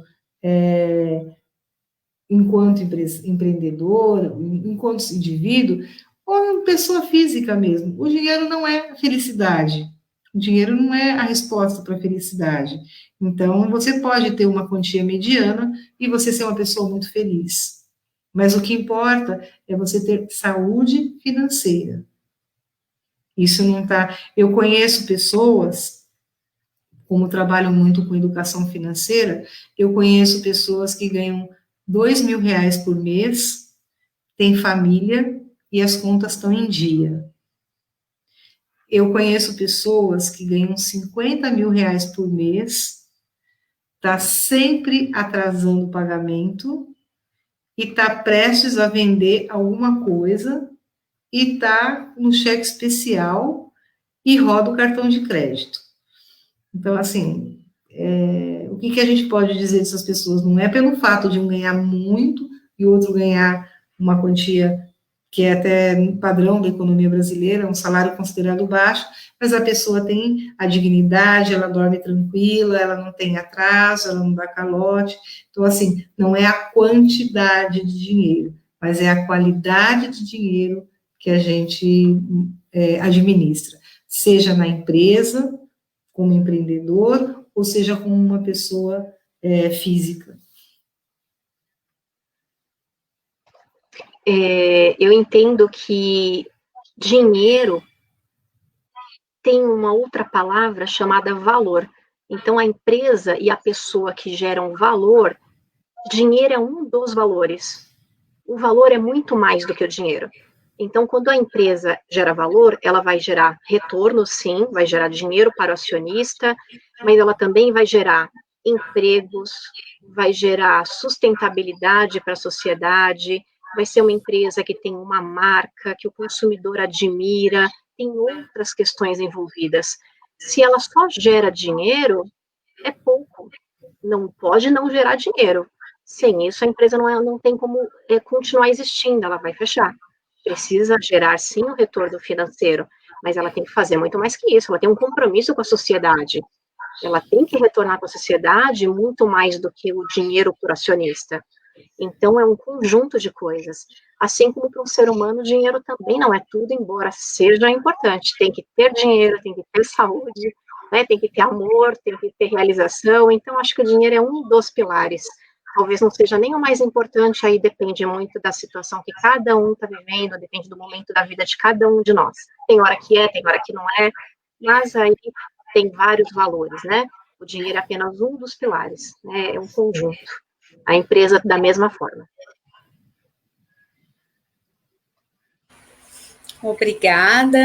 enquanto empreendedor, enquanto indivíduo, ou pessoa física mesmo. O dinheiro não é a felicidade. O dinheiro não é a resposta para a felicidade. Então, você pode ter uma quantia mediana e você ser uma pessoa muito feliz. Mas o que importa é você ter saúde financeira. Isso não está... Eu conheço pessoas, como trabalham muito com educação financeira, eu conheço pessoas que ganham R$2.000 por mês, têm família e as contas estão em dia. Eu conheço pessoas que ganham R$50.000 por mês, está sempre atrasando o pagamento e está prestes a vender alguma coisa e está no cheque especial e roda o cartão de crédito. Então, assim, o que a gente pode dizer dessas pessoas? Não é pelo fato de um ganhar muito e o outro ganhar uma quantia que é até padrão da economia brasileira, um salário considerado baixo, mas a pessoa tem a dignidade, ela dorme tranquila, ela não tem atraso, ela não dá calote. Então, assim, não é a quantidade de dinheiro, mas é a qualidade de dinheiro que a gente administra, seja na empresa, como empreendedor, ou seja, como uma pessoa física. Eu entendo que Dinheiro tem uma outra palavra chamada valor. Então, a empresa e a pessoa que geram valor, dinheiro é um dos valores. O valor é muito mais do que o dinheiro. Então, quando a empresa gera valor, ela vai gerar retorno, sim, vai gerar dinheiro para o acionista, mas ela também vai gerar empregos, vai gerar sustentabilidade para a sociedade, vai ser uma empresa que tem uma marca, que o consumidor admira, tem outras questões envolvidas. Se ela só gera dinheiro, é pouco. Não pode não gerar dinheiro. Sem isso, a empresa não tem como continuar existindo, ela vai fechar. Precisa gerar, sim, um retorno financeiro, mas ela tem que fazer muito mais que isso, ela tem um compromisso com a sociedade. Ela tem que retornar para a sociedade muito mais do que o dinheiro por acionista. Então, é um conjunto de coisas. Assim como para um ser humano, o dinheiro também não é tudo, embora seja importante. Tem que ter dinheiro, tem que ter saúde, né? Tem que ter amor, tem que ter realização. Então, acho que o dinheiro é um dos pilares. Talvez não seja nem o mais importante, aí depende muito da situação que cada um está vivendo, depende do momento da vida de cada um de nós. Tem hora que é, tem hora que não é, mas aí tem vários valores, né? O dinheiro é apenas um dos pilares, né? É um conjunto. A empresa da mesma forma. Obrigada.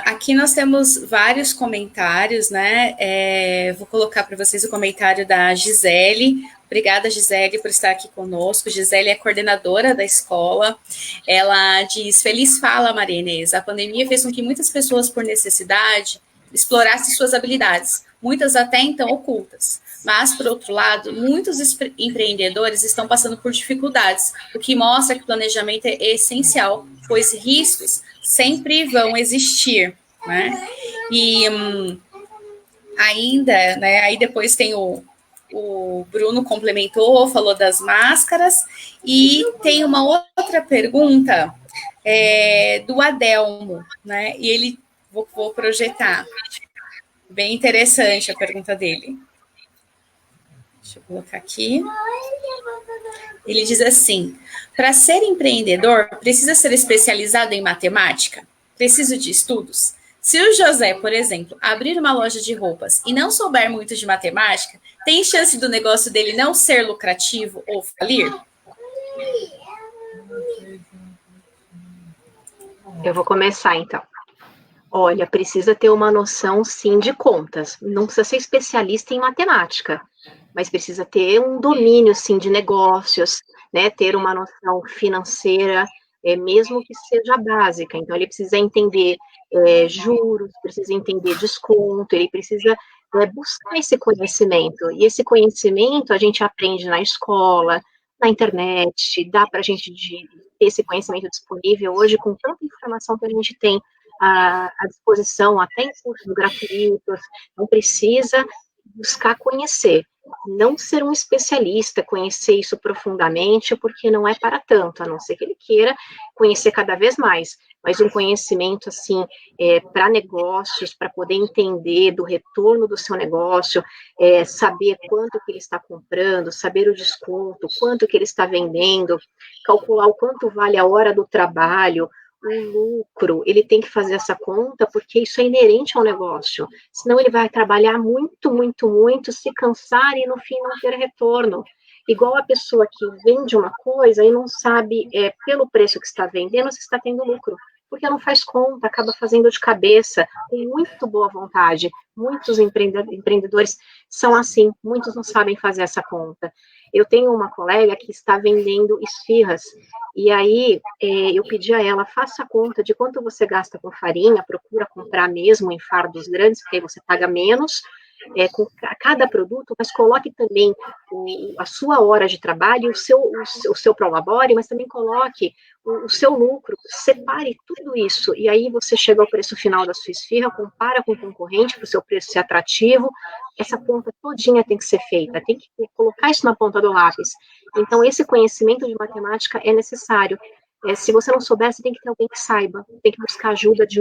Aqui nós temos vários comentários, né? Vou colocar para vocês o comentário da Gisele. Obrigada, Gisele, por estar aqui conosco. Gisele é coordenadora da escola. Ela diz: feliz fala, Maria Inês. A pandemia fez com que muitas pessoas, por necessidade, explorassem suas habilidades, muitas até então ocultas. Mas, por outro lado, muitos empreendedores estão passando por dificuldades, o que mostra que o planejamento é essencial, pois riscos sempre vão existir, né? E ainda, né, aí depois tem o Bruno complementou, falou das máscaras, e tem uma outra pergunta do Adelmo, né? E ele, vou projetar. Bem interessante a pergunta dele. Deixa eu colocar aqui. Ele diz assim: para ser empreendedor, precisa ser especializado em matemática? Preciso de estudos? Se o José, por exemplo, abrir uma loja de roupas e não souber muito de matemática, tem chance do negócio dele não ser lucrativo ou falir? Eu vou começar, então. Olha, precisa ter uma noção, sim, de contas. Não precisa ser especialista em matemática, mas precisa ter um domínio, sim, de negócios, né? Ter uma noção financeira, mesmo que seja básica. Então, ele precisa entender juros, precisa entender desconto, ele precisa buscar esse conhecimento. E esse conhecimento a gente aprende na escola, na internet, dá para a gente ter esse conhecimento disponível hoje com tanta informação que a gente tem à disposição, até em cursos gratuitos. Não precisa buscar conhecer, não ser um especialista, conhecer isso profundamente, porque não é para tanto, a não ser que ele queira conhecer cada vez mais, mas um conhecimento, assim, para negócios, para poder entender do retorno do seu negócio, saber quanto que ele está comprando, saber o desconto, quanto que ele está vendendo, calcular o quanto vale a hora do trabalho, o lucro, ele tem que fazer essa conta, porque isso é inerente ao negócio, senão ele vai trabalhar muito, muito, muito, se cansar e no fim não ter retorno. Igual a pessoa que vende uma coisa e não sabe, pelo preço que está vendendo, se está tendo lucro, porque não faz conta, acaba fazendo de cabeça, com muito boa vontade. Muitos empreendedores são assim, muitos não sabem fazer essa conta. Eu tenho uma colega que está vendendo esfirras, e aí eu pedi a ela, faça a conta de quanto você gasta com farinha, procura comprar mesmo em fardos grandes, porque aí você paga menos, com cada produto, mas coloque também a sua hora de trabalho, o seu prolabore, mas também coloque o seu lucro, separe tudo isso, e aí você chega ao preço final da sua esfirra, compara com o concorrente, para o seu preço ser atrativo, essa conta todinha tem que ser feita, tem que colocar isso na ponta do lápis. Então, esse conhecimento de matemática é necessário. Se você não souber, você tem que ter alguém que saiba, tem que buscar ajuda de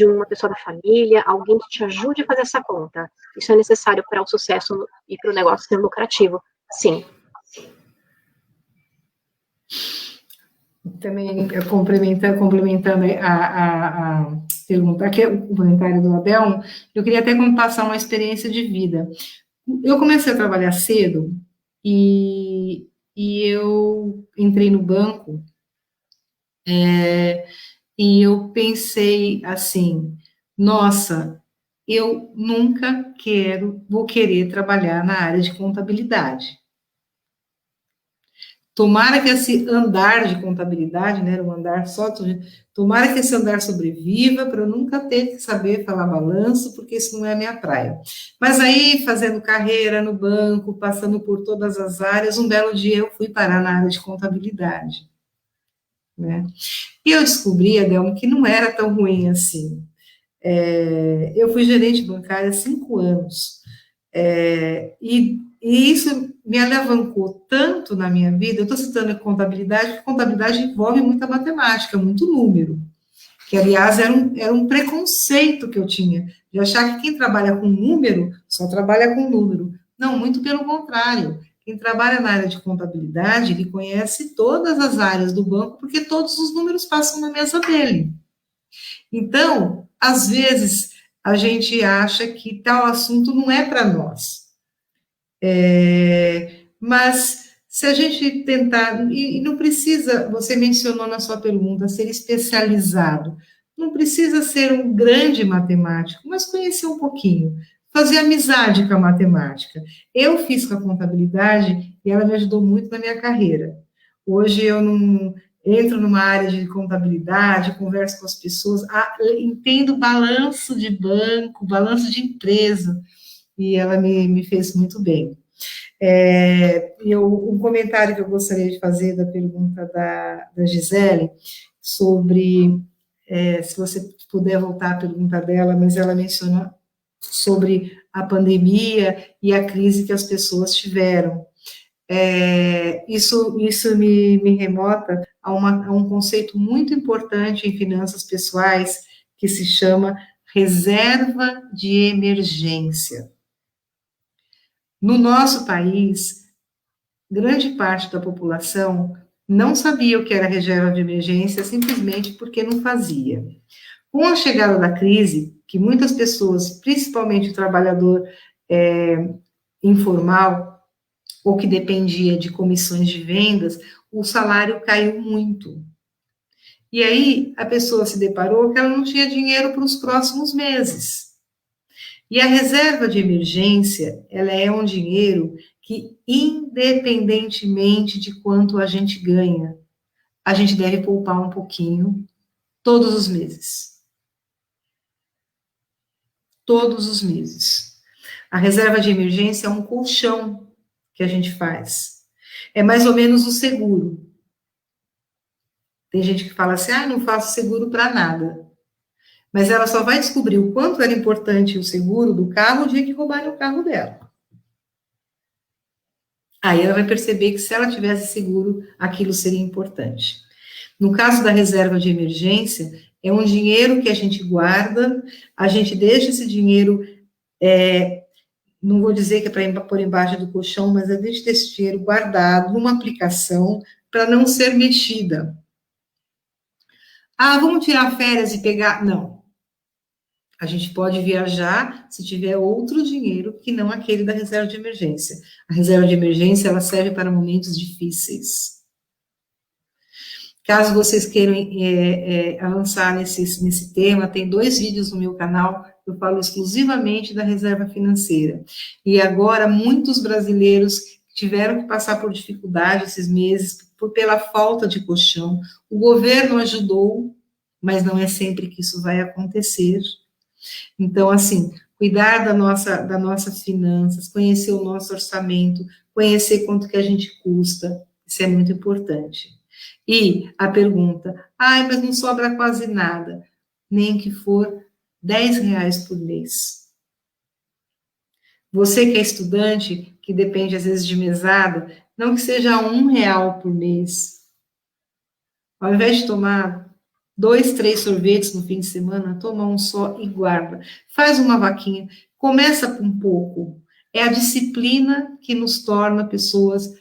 uma pessoa da família, alguém que te ajude a fazer essa conta. Isso é necessário para o sucesso e para o negócio ser lucrativo, sim. Também complementando a pergunta, aqui, o comentário do Abel, eu queria até passar uma experiência de vida. Eu comecei a trabalhar cedo e eu entrei no banco e eu pensei assim, nossa, eu nunca vou querer trabalhar na área de contabilidade. Tomara que esse andar de contabilidade, né, um andar só, tomara que esse andar sobreviva para eu nunca ter que saber falar balanço, porque isso não é a minha praia. Mas aí, fazendo carreira no banco, passando por todas as áreas, um belo dia eu fui parar na área de contabilidade, né? E eu descobri, Adelmo, que não era tão ruim assim. Eu fui gerente bancária há 5 anos, e isso me alavancou tanto na minha vida. Eu estou citando a contabilidade, porque contabilidade envolve muita matemática, muito número, que, aliás, era um preconceito que eu tinha, de achar que quem trabalha com número só trabalha com número. Não, muito pelo contrário. Quem trabalha na área de contabilidade, ele conhece todas as áreas do banco, porque todos os números passam na mesa dele. Então, às vezes, a gente acha que tal assunto não é para nós. Mas se a gente tentar, e não precisa, você mencionou na sua pergunta, ser especializado, não precisa ser um grande matemático, mas conhecer um pouquinho, fazer amizade com a matemática. Eu fiz com a contabilidade e ela me ajudou muito na minha carreira. Hoje eu não entro numa área de contabilidade, converso com as pessoas, entendo balanço de banco, balanço de empresa, e ela me fez muito bem. Um comentário que eu gostaria de fazer da pergunta da Gisele, sobre, se você puder voltar à pergunta dela, mas ela menciona sobre a pandemia e a crise que as pessoas tiveram. Isso me remota a um conceito muito importante em finanças pessoais, que se chama reserva de emergência. No nosso país, grande parte da população não sabia o que era reserva de emergência, simplesmente porque não fazia. Com a chegada da crise, que muitas pessoas, principalmente o trabalhador informal, ou que dependia de comissões de vendas, o salário caiu muito. E aí a pessoa se deparou que ela não tinha dinheiro para os próximos meses. E a reserva de emergência, ela é um dinheiro que, independentemente de quanto a gente ganha, a gente deve poupar um pouquinho todos os meses. Todos os meses. A reserva de emergência é um colchão que a gente faz. É mais ou menos o seguro. Tem gente que fala assim, não faço seguro para nada. Mas ela só vai descobrir o quanto era importante o seguro do carro o dia que roubarem o carro dela. Aí ela vai perceber que se ela tivesse seguro, aquilo seria importante. No caso da reserva de emergência, é um dinheiro que a gente guarda, a gente deixa esse dinheiro, não vou dizer que é para pôr embaixo do colchão, mas a gente deixa esse dinheiro guardado numa aplicação para não ser mexida. Vamos tirar férias e pegar... Não. A gente pode viajar se tiver outro dinheiro que não aquele da reserva de emergência. A reserva de emergência, ela serve para momentos difíceis. Caso vocês queiram avançar nesse tema, tem 2 vídeos no meu canal, eu falo exclusivamente da reserva financeira. E agora, muitos brasileiros tiveram que passar por dificuldade esses meses, pela falta de colchão. O governo ajudou, mas não é sempre que isso vai acontecer. Então, assim, cuidar das nossas finanças, conhecer o nosso orçamento, conhecer quanto que a gente custa, isso é muito importante. E a pergunta, mas não sobra quase nada, nem que for R$10 por mês. Você que é estudante, que depende às vezes de mesada, não que seja R$1 por mês. Ao invés de tomar 2, 3 sorvetes no fim de semana, toma um só e guarda. Faz uma vaquinha, começa com um pouco. É a disciplina que nos torna pessoas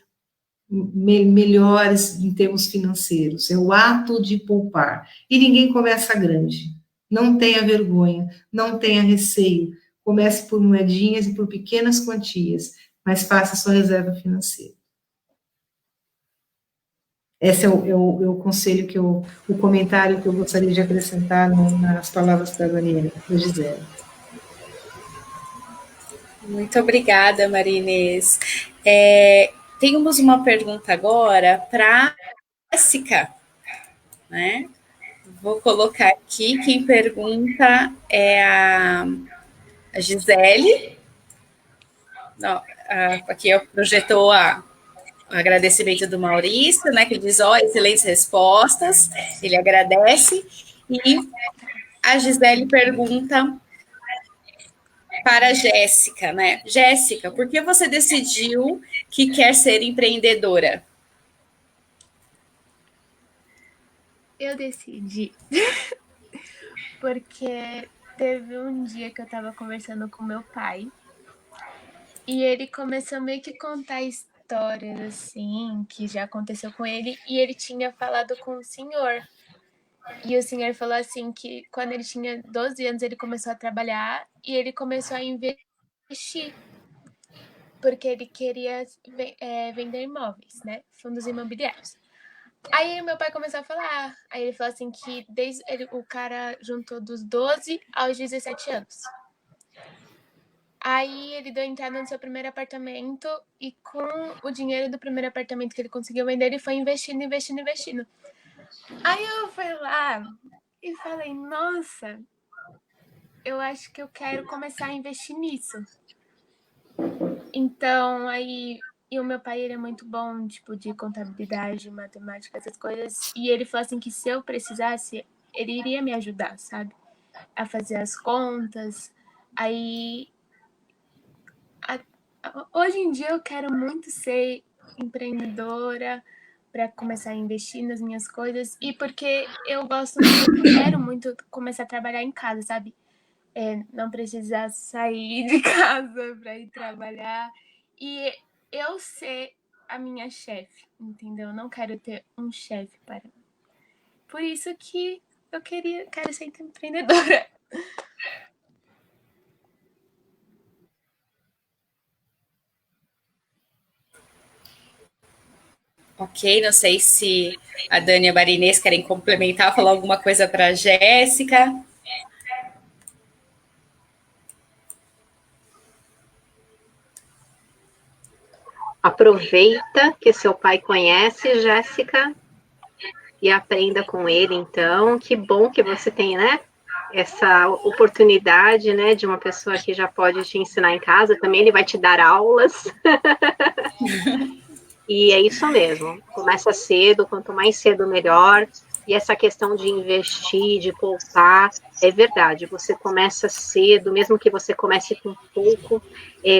melhores em termos financeiros, é o ato de poupar. E ninguém começa grande. Não tenha vergonha, não tenha receio. Comece por moedinhas e por pequenas quantias, mas faça sua reserva financeira. Esse é o conselho o comentário que eu gostaria de acrescentar nas palavras da Daniela, da Gisele. Muito obrigada, Maria Inês. Temos uma pergunta agora para Jéssica, né? Vou colocar aqui, quem pergunta é a Gisele. Não, aqui projetou o agradecimento do Maurício, né? Que diz, excelentes respostas, ele agradece. E a Gisele pergunta para a Jéssica, né? Jéssica, por que você decidiu que quer ser empreendedora? Eu decidi porque teve um dia que eu estava conversando com meu pai e ele começou meio que contar histórias assim que já aconteceu com ele e ele tinha falado com o senhor. E o senhor falou assim que quando ele tinha 12 anos ele começou a trabalhar e ele começou a investir porque ele queria vender imóveis, né? Fundos imobiliários. Aí meu pai começou a falar, aí ele falou assim que o cara juntou dos 12 aos 17 anos. Aí ele deu entrada no seu primeiro apartamento e com o dinheiro do primeiro apartamento que ele conseguiu vender, ele foi investindo. Aí eu fui lá e falei, nossa, eu acho que eu quero começar a investir nisso. Então, aí... E o meu pai, ele é muito bom, tipo, de contabilidade, matemática, essas coisas. E ele falou assim que se eu precisasse, ele iria me ajudar, sabe? A fazer as contas. Aí... Hoje em dia eu quero muito ser empreendedora para começar a investir nas minhas coisas. E porque eu quero muito começar a trabalhar em casa, sabe? Não precisar sair de casa para ir trabalhar. E eu ser a minha chefe, entendeu? Eu não quero ter um chefe para mim. Por isso que eu quero ser empreendedora. Ok, não sei se a Dani e a Maria Inês querem complementar, falar alguma coisa para a Jéssica. Aproveita que seu pai conhece, Jéssica, e aprenda com ele, então. Que bom que você tem, né? Essa oportunidade, né, de uma pessoa que já pode te ensinar em casa. Também ele vai te dar aulas. E é isso mesmo. Começa cedo, quanto mais cedo, melhor. E essa questão de investir, de poupar, é verdade. Você começa cedo, mesmo que você comece com pouco,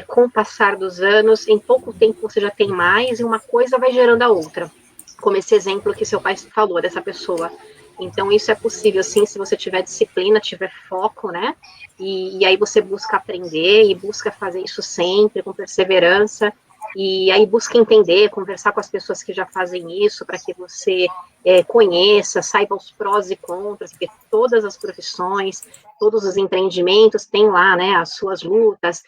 com o passar dos anos, em pouco tempo você já tem mais, e uma coisa vai gerando a outra. Como esse exemplo que seu pai falou, dessa pessoa. Então, isso é possível, sim, se você tiver disciplina, tiver foco, né? E aí você busca aprender e busca fazer isso sempre, com perseverança. E aí busca entender, conversar com as pessoas que já fazem isso, para que você conheça, saiba os prós e contras, porque todas as profissões, todos os empreendimentos têm lá, né, as suas lutas,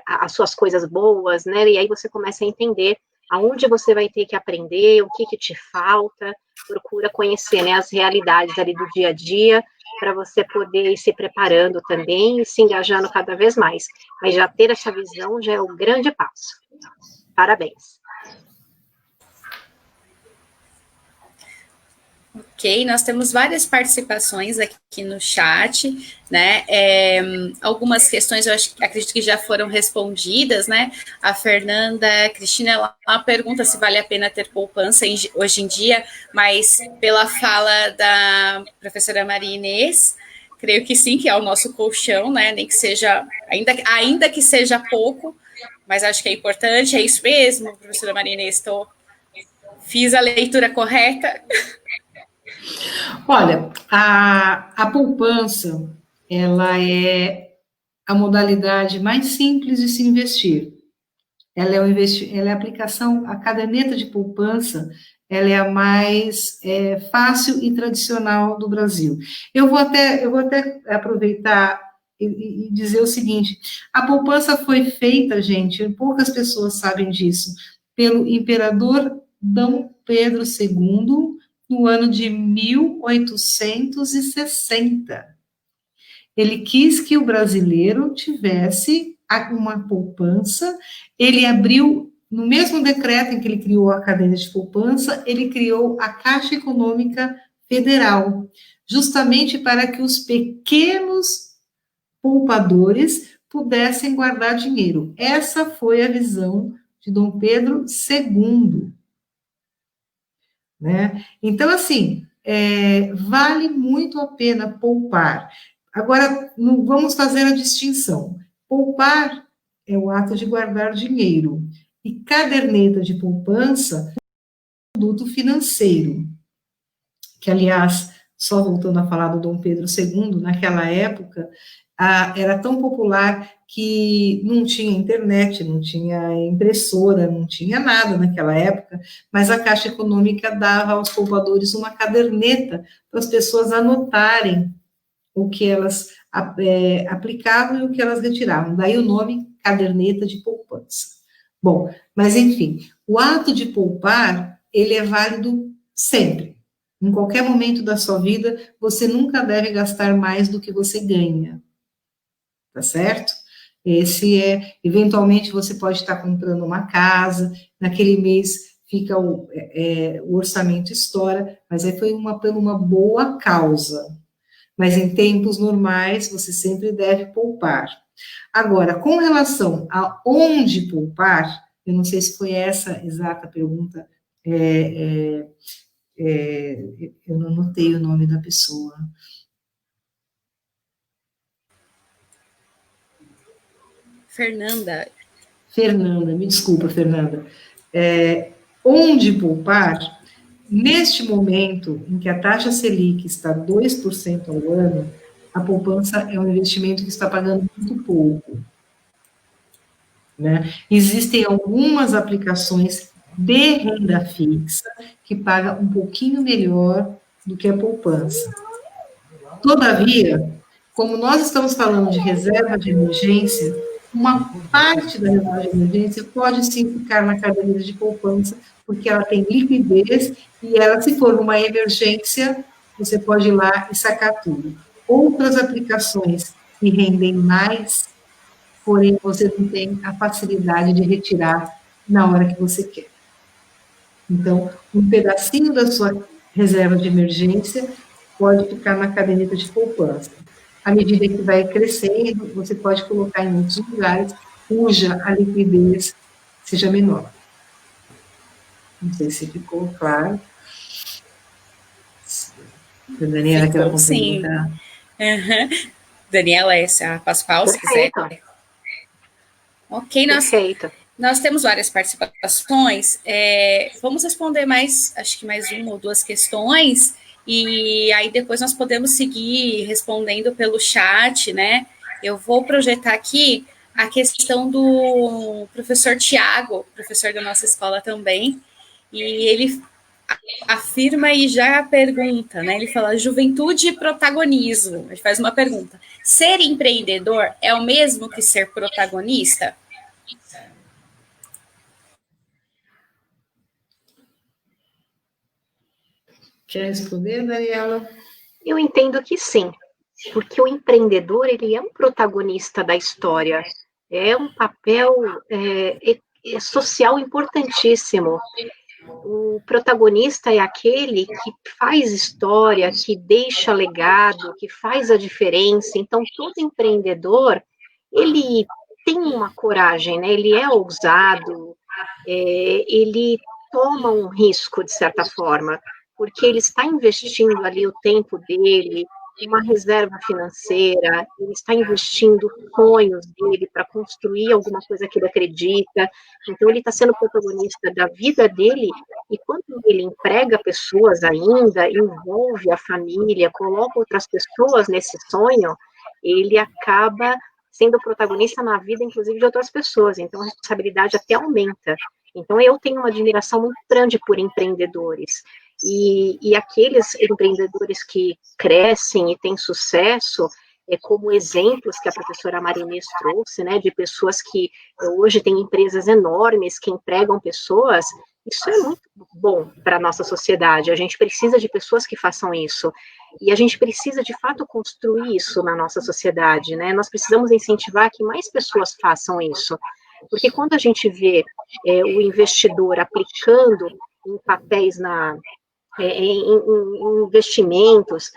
as suas coisas boas, né, e aí você começa a entender aonde você vai ter que aprender, o que te falta, procura conhecer, né, as realidades ali do dia a dia, para você poder ir se preparando também e se engajando cada vez mais. Mas já ter essa visão já é um grande passo. Parabéns. Ok, nós temos várias participações aqui no chat, né? Algumas questões eu acredito que já foram respondidas, né? A Fernanda Cristina, ela pergunta se vale a pena ter poupança hoje em dia, mas pela fala da professora Maria Inês, creio que sim, que é o nosso colchão, né? Nem que seja, ainda que seja pouco, mas acho que é importante, é isso mesmo, professora Maria Inês, fiz a leitura correta? Olha, a poupança, ela é a modalidade mais simples de se investir. ela é ela é a aplicação, a caderneta de poupança, ela é a mais fácil e tradicional do Brasil. Eu vou até aproveitar e dizer o seguinte: a poupança foi feita, gente, poucas pessoas sabem disso, pelo imperador Dom Pedro II, no ano de 1860. Ele quis que o brasileiro tivesse uma poupança, ele abriu, no mesmo decreto em que ele criou a caderneta de poupança, ele criou a Caixa Econômica Federal, justamente para que os pequenos poupadores pudessem guardar dinheiro. Essa foi a visão de Dom Pedro II, né? Então, assim, vale muito a pena poupar. Agora, vamos fazer a distinção. Poupar é o ato de guardar dinheiro, e caderneta de poupança é um produto financeiro, que, aliás, só voltando a falar do Dom Pedro II, naquela época, era tão popular que não tinha internet, não tinha impressora, não tinha nada naquela época, mas a Caixa Econômica dava aos poupadores uma caderneta para as pessoas anotarem o que elas aplicavam e o que elas retiravam. Daí o nome caderneta de poupança. Bom, mas enfim, o ato de poupar, ele é válido sempre. Em qualquer momento da sua vida, você nunca deve gastar mais do que você ganha. Tá certo? Eventualmente você pode estar comprando uma casa, naquele mês fica o orçamento estoura, mas aí foi por uma boa causa. Mas em tempos normais, você sempre deve poupar. Agora, com relação a onde poupar, eu não sei se foi essa exata pergunta, eu não anotei o nome da pessoa. Fernanda, me desculpa, Fernanda. Onde poupar, neste momento em que a taxa Selic está 2% ao ano, a poupança é um investimento que está pagando muito pouco, né? Existem algumas aplicações de renda fixa que pagam um pouquinho melhor do que a poupança. Todavia, como nós estamos falando de reserva de emergência, uma parte da reserva de emergência pode sim ficar na caderneta de poupança, porque ela tem liquidez e ela, se for uma emergência, você pode ir lá e sacar tudo. Outras aplicações que rendem mais, porém você não tem a facilidade de retirar na hora que você quer. Então, um pedacinho da sua reserva de emergência pode ficar na caderneta de poupança. À medida que vai crescendo, você pode colocar em outros lugares cuja a liquidez seja menor. Não sei se ficou claro. A Daniela quer complementar. Uhum. Daniela, essa é a Pascoal, se quiser. Ok, nós temos várias participações. Vamos responder acho que mais uma ou duas questões, e aí depois nós podemos seguir respondendo pelo chat, né? Eu vou projetar aqui a questão do professor Tiago, professor da nossa escola também, e ele afirma e já pergunta, né? Ele fala juventude e protagonismo. Ele faz uma pergunta: ser empreendedor é o mesmo que ser protagonista? Quer responder, Daniela? Eu entendo que sim, porque o empreendedor, ele é um protagonista da história, é um papel social importantíssimo. O protagonista é aquele que faz história, que deixa legado, que faz a diferença. Então, todo empreendedor, ele tem uma coragem, né? Ele é ousado, ele toma um risco, de certa forma, porque ele está investindo ali o tempo dele, uma reserva financeira, ele está investindo sonhos dele para construir alguma coisa que ele acredita, então ele está sendo protagonista da vida dele, e quando ele emprega pessoas ainda, envolve a família, coloca outras pessoas nesse sonho, ele acaba sendo protagonista na vida, inclusive, de outras pessoas. Então, a responsabilidade até aumenta. Então, eu tenho uma admiração muito grande por empreendedores. E aqueles empreendedores que crescem e têm sucesso, como exemplos que a professora Marinês trouxe, né, de pessoas que hoje têm empresas enormes, que empregam pessoas, isso é muito bom para a nossa sociedade. A gente precisa de pessoas que façam isso. E a gente precisa, de fato, construir isso na nossa sociedade, né? Nós precisamos incentivar que mais pessoas façam isso. Porque quando a gente vê o investidor aplicando em papéis em investimentos,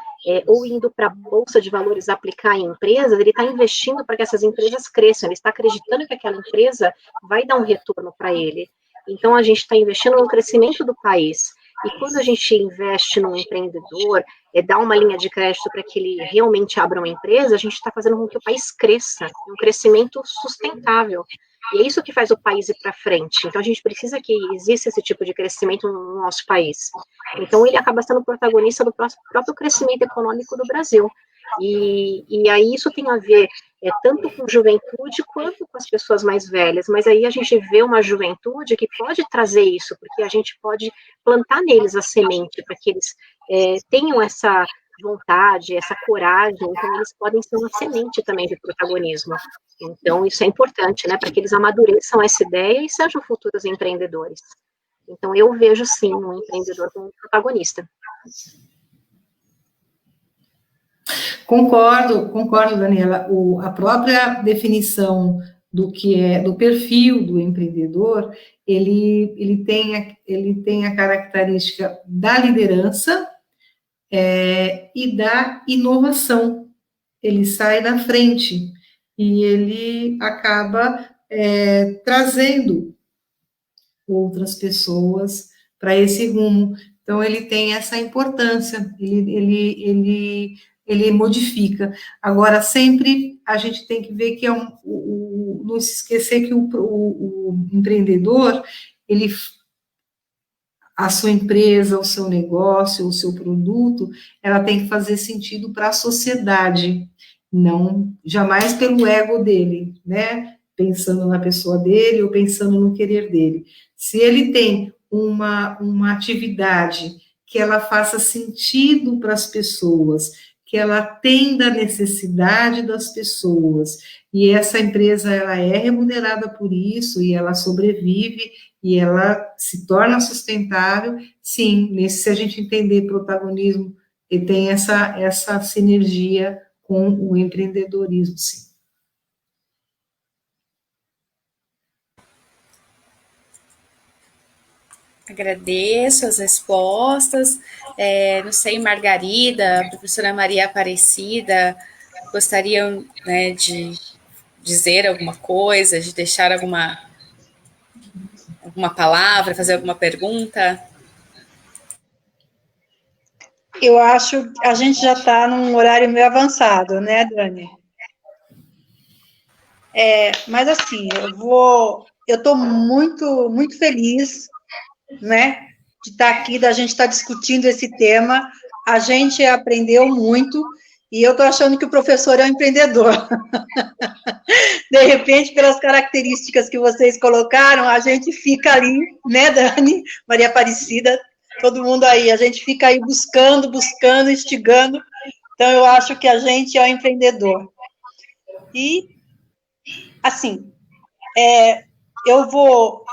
ou indo para a Bolsa de Valores aplicar em empresas, ele está investindo para que essas empresas cresçam, ele está acreditando que aquela empresa vai dar um retorno para ele. Então, a gente está investindo no crescimento do país. E quando a gente investe num empreendedor, dá uma linha de crédito para que ele realmente abra uma empresa, a gente está fazendo com que o país cresça, um crescimento sustentável. E é isso que faz o país ir para frente. Então, a gente precisa que exista esse tipo de crescimento no nosso país. Então, ele acaba sendo protagonista do próprio crescimento econômico do Brasil. E aí isso tem a ver tanto com juventude quanto com as pessoas mais velhas, mas aí a gente vê uma juventude que pode trazer isso, porque a gente pode plantar neles a semente, para que eles tenham essa vontade, essa coragem, então eles podem ser uma semente também de protagonismo. Então isso é importante, né, para que eles amadureçam essa ideia e sejam futuros empreendedores. Então eu vejo sim um empreendedor como protagonista. Concordo, Daniela. A própria definição do que é do perfil do empreendedor, ele tem a característica da liderança e da inovação. Ele sai na frente e ele acaba trazendo outras pessoas para esse rumo. Então, ele tem essa importância, ele modifica. Agora, sempre a gente tem que ver que não se esquecer que o empreendedor, a sua empresa, o seu negócio, o seu produto, ela tem que fazer sentido para a sociedade, não jamais pelo ego dele, né? Pensando na pessoa dele ou pensando no querer dele. Se ele tem uma atividade que ela faça sentido para as pessoas, que ela atenda a necessidade das pessoas, e essa empresa ela é remunerada por isso, e ela sobrevive, e ela se torna sustentável, sim, se a gente entender protagonismo, ele tem essa sinergia com o empreendedorismo, sim. Agradeço as respostas. Não sei, Margarida, professora Maria Aparecida, gostariam, né, de dizer alguma coisa, de deixar alguma palavra, fazer alguma pergunta? Eu acho que a gente já está num horário meio avançado, né, Dani? Mas assim, eu estou muito, muito feliz, né, de estar aqui, da gente estar discutindo esse tema. A gente aprendeu muito e eu estou achando que o professor é um empreendedor. De repente, pelas características que vocês colocaram, a gente fica ali, né, Dani, Maria Aparecida, todo mundo aí, a gente fica aí buscando, instigando. Então, eu acho que a gente é um empreendedor. E, assim, eu vou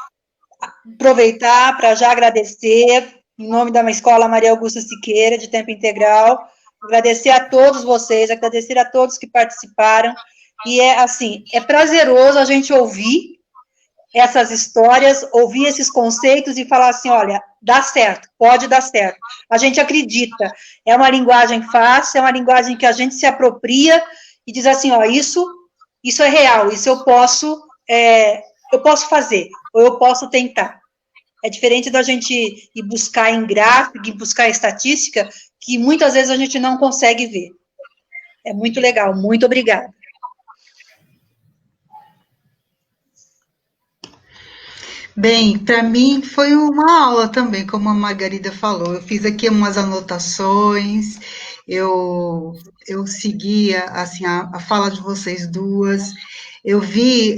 aproveitar para já agradecer, em nome da minha escola Maria Augusta Siqueira, de tempo integral, agradecer a todos vocês, agradecer a todos que participaram, e assim, é prazeroso a gente ouvir essas histórias, ouvir esses conceitos e falar assim, olha, dá certo, pode dar certo. A gente acredita, é uma linguagem fácil, é uma linguagem que a gente se apropria e diz assim, ó, isso é real, isso eu posso fazer, ou eu posso tentar. É diferente da gente ir buscar em gráfico, ir buscar em estatística, que muitas vezes a gente não consegue ver. É muito legal, muito obrigada. Bem, para mim foi uma aula também, como a Margarida falou. Eu fiz aqui umas anotações eu seguia, assim, a fala de vocês duas, eu vi,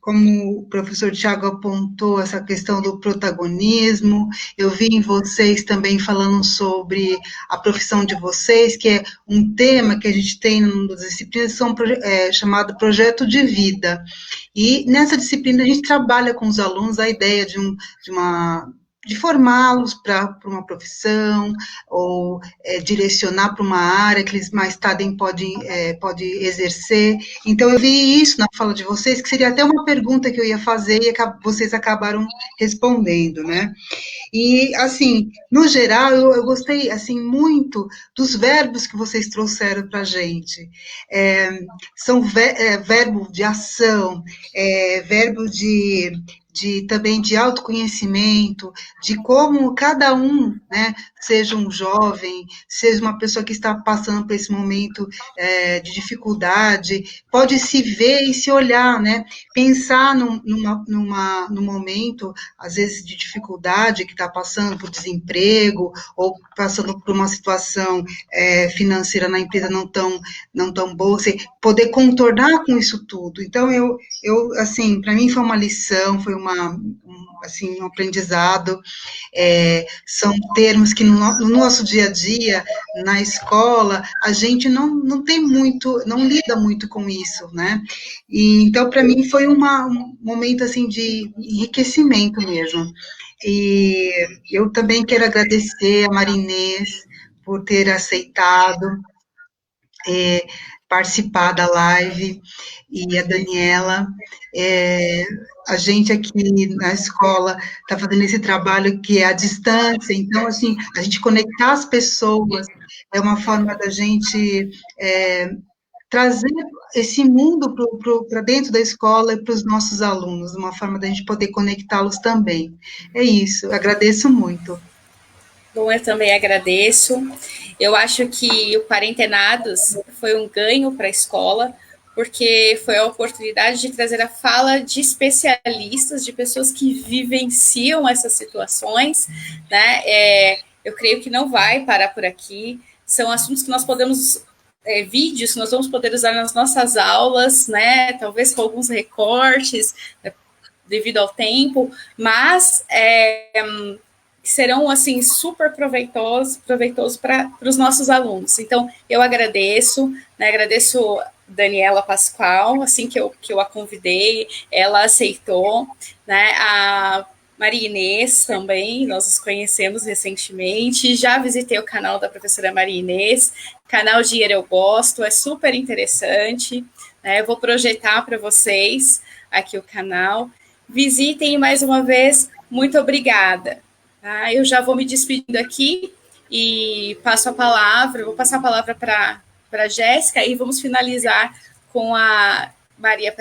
como o professor Tiago apontou, essa questão do protagonismo, eu vi em vocês também falando sobre a profissão de vocês, que é um tema que a gente tem nas disciplinas, chamado projeto de vida. E nessa disciplina a gente trabalha com os alunos a ideia de formá-los para uma profissão, ou direcionar para uma área que eles mais tarde podem exercer. Então, eu vi isso na fala de vocês, que seria até uma pergunta que eu ia fazer e vocês acabaram respondendo, né? E, assim, no geral, eu gostei, assim, muito dos verbos que vocês trouxeram para a gente. São verbo de ação, verbo também de autoconhecimento, de como cada um, né, seja um jovem, seja uma pessoa que está passando por esse momento de dificuldade, pode se ver e se olhar, né, pensar num momento, às vezes, de dificuldade, que está passando por desemprego, ou passando por uma situação financeira na empresa não tão boa, você poder contornar com isso tudo. Então, eu assim, para mim foi uma lição, foi um aprendizado, são termos que no nosso dia a dia, na escola, a gente não tem muito, não lida muito com isso, né? E, então, para mim, foi um momento, assim, de enriquecimento mesmo. E eu também quero agradecer a Marinês por ter aceitado participar da live, e a Daniela. A gente aqui na escola está fazendo esse trabalho que é à distância, então, assim, a gente conectar as pessoas é uma forma da gente trazer esse mundo para dentro da escola e para os nossos alunos, uma forma da gente poder conectá-los também. É isso, eu agradeço muito. Bom, eu também agradeço. Eu acho que o Quarentenados foi um ganho para a escola, porque foi a oportunidade de trazer a fala de especialistas, de pessoas que vivenciam essas situações, né? Eu creio que não vai parar por aqui. São assuntos que nós podemos, vídeos que nós vamos poder usar nas nossas aulas, né? Talvez com alguns recortes, devido ao tempo, mas serão, assim, super proveitosos para os nossos alunos. Então, eu agradeço, né, agradeço Daniela Pascoal, assim que eu a convidei, ela aceitou, né, a Maria Inês também, nós nos conhecemos recentemente, já visitei o canal da professora Maria Inês, canal Dinheiro Eu Gosto, é super interessante, né, eu vou projetar para vocês aqui o canal, visitem mais uma vez, muito obrigada. Eu já vou me despedindo aqui e vou passar a palavra para a Jéssica e vamos finalizar com a Maria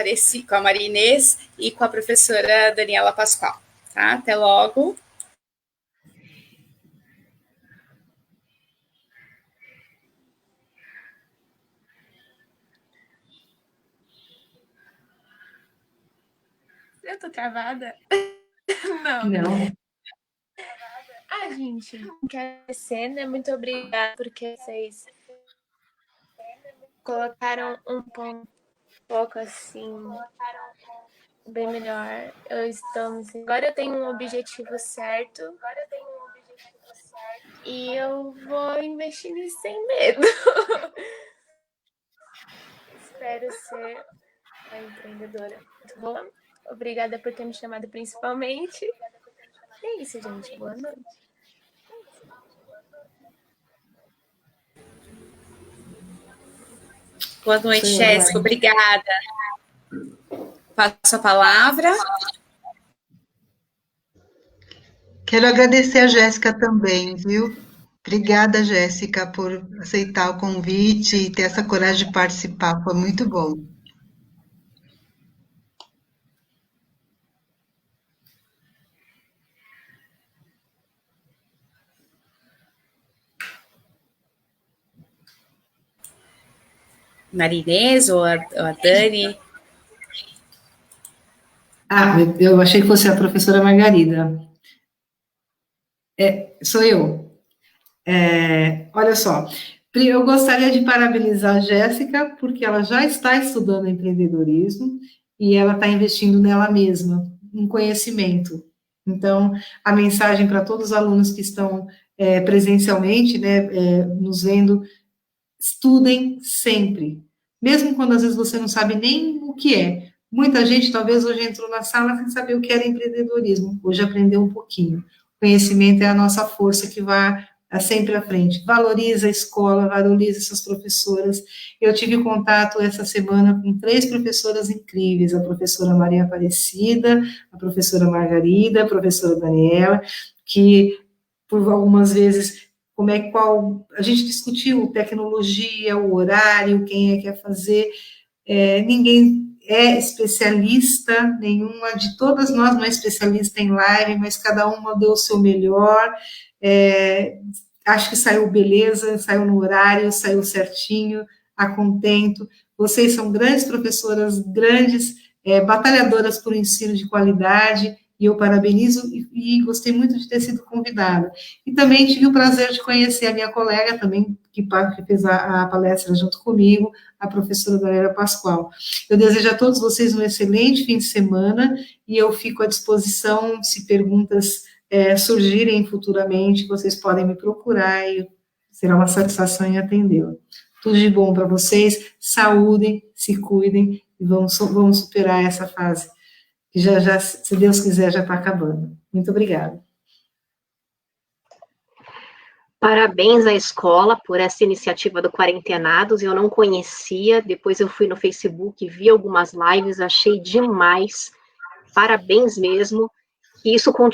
Inês e com a professora Daniela Pascoal. Tá? Até logo. Eu tô travada? Não. Gente, quero agradecer, né? Muito obrigada porque vocês colocaram um pouco assim bem melhor. Agora eu tenho um objetivo certo. E eu vou investir nisso sem medo. Espero ser uma empreendedora muito boa. Obrigada por ter me chamado principalmente. E é isso, gente. Boa noite. Boa noite, Jéssica. Obrigada. Passo a palavra. Quero agradecer a Jéssica também, viu? Obrigada, Jéssica, por aceitar o convite e ter essa coragem de participar. Foi muito bom. Marinês ou a Dani? Eu achei que fosse a professora Margarida. Sou eu. Olha só, Eu gostaria de parabenizar a Jéssica, porque ela já está estudando empreendedorismo e ela está investindo nela mesma, em conhecimento. Então, a mensagem para todos os alunos que estão presencialmente, né, nos vendo, estudem sempre, mesmo quando às vezes você não sabe nem o que é. Muita gente talvez hoje entrou na sala sem saber o que era empreendedorismo, hoje aprendeu um pouquinho. Conhecimento é a nossa força que vai sempre à frente. Valoriza a escola, valoriza essas professoras. Eu tive contato essa semana com 3 professoras incríveis, a professora Maria Aparecida, a professora Margarida, a professora Daniela, que por algumas vezes qual a gente discutiu tecnologia, o horário, quem é que quer fazer, ninguém é especialista, nenhuma de todas nós não é especialista em live, mas cada uma deu o seu melhor, acho que saiu beleza, saiu no horário, saiu certinho, a contento. Vocês são grandes professoras, grandes batalhadoras por ensino de qualidade, e eu parabenizo e gostei muito de ter sido convidada. E também tive o prazer de conhecer a minha colega também, que fez a palestra junto comigo, a professora Daniela Pascoal. Eu desejo a todos vocês um excelente fim de semana, e eu fico à disposição, se perguntas surgirem futuramente, vocês podem me procurar, e será uma satisfação em atendê-la. Tudo de bom para vocês, saúde, se cuidem, e vamos superar essa fase, que já, se Deus quiser, já está acabando. Muito obrigada. Parabéns à escola por essa iniciativa do Quarentenados, eu não conhecia, depois eu fui no Facebook, vi algumas lives, achei demais, parabéns mesmo, que isso continue.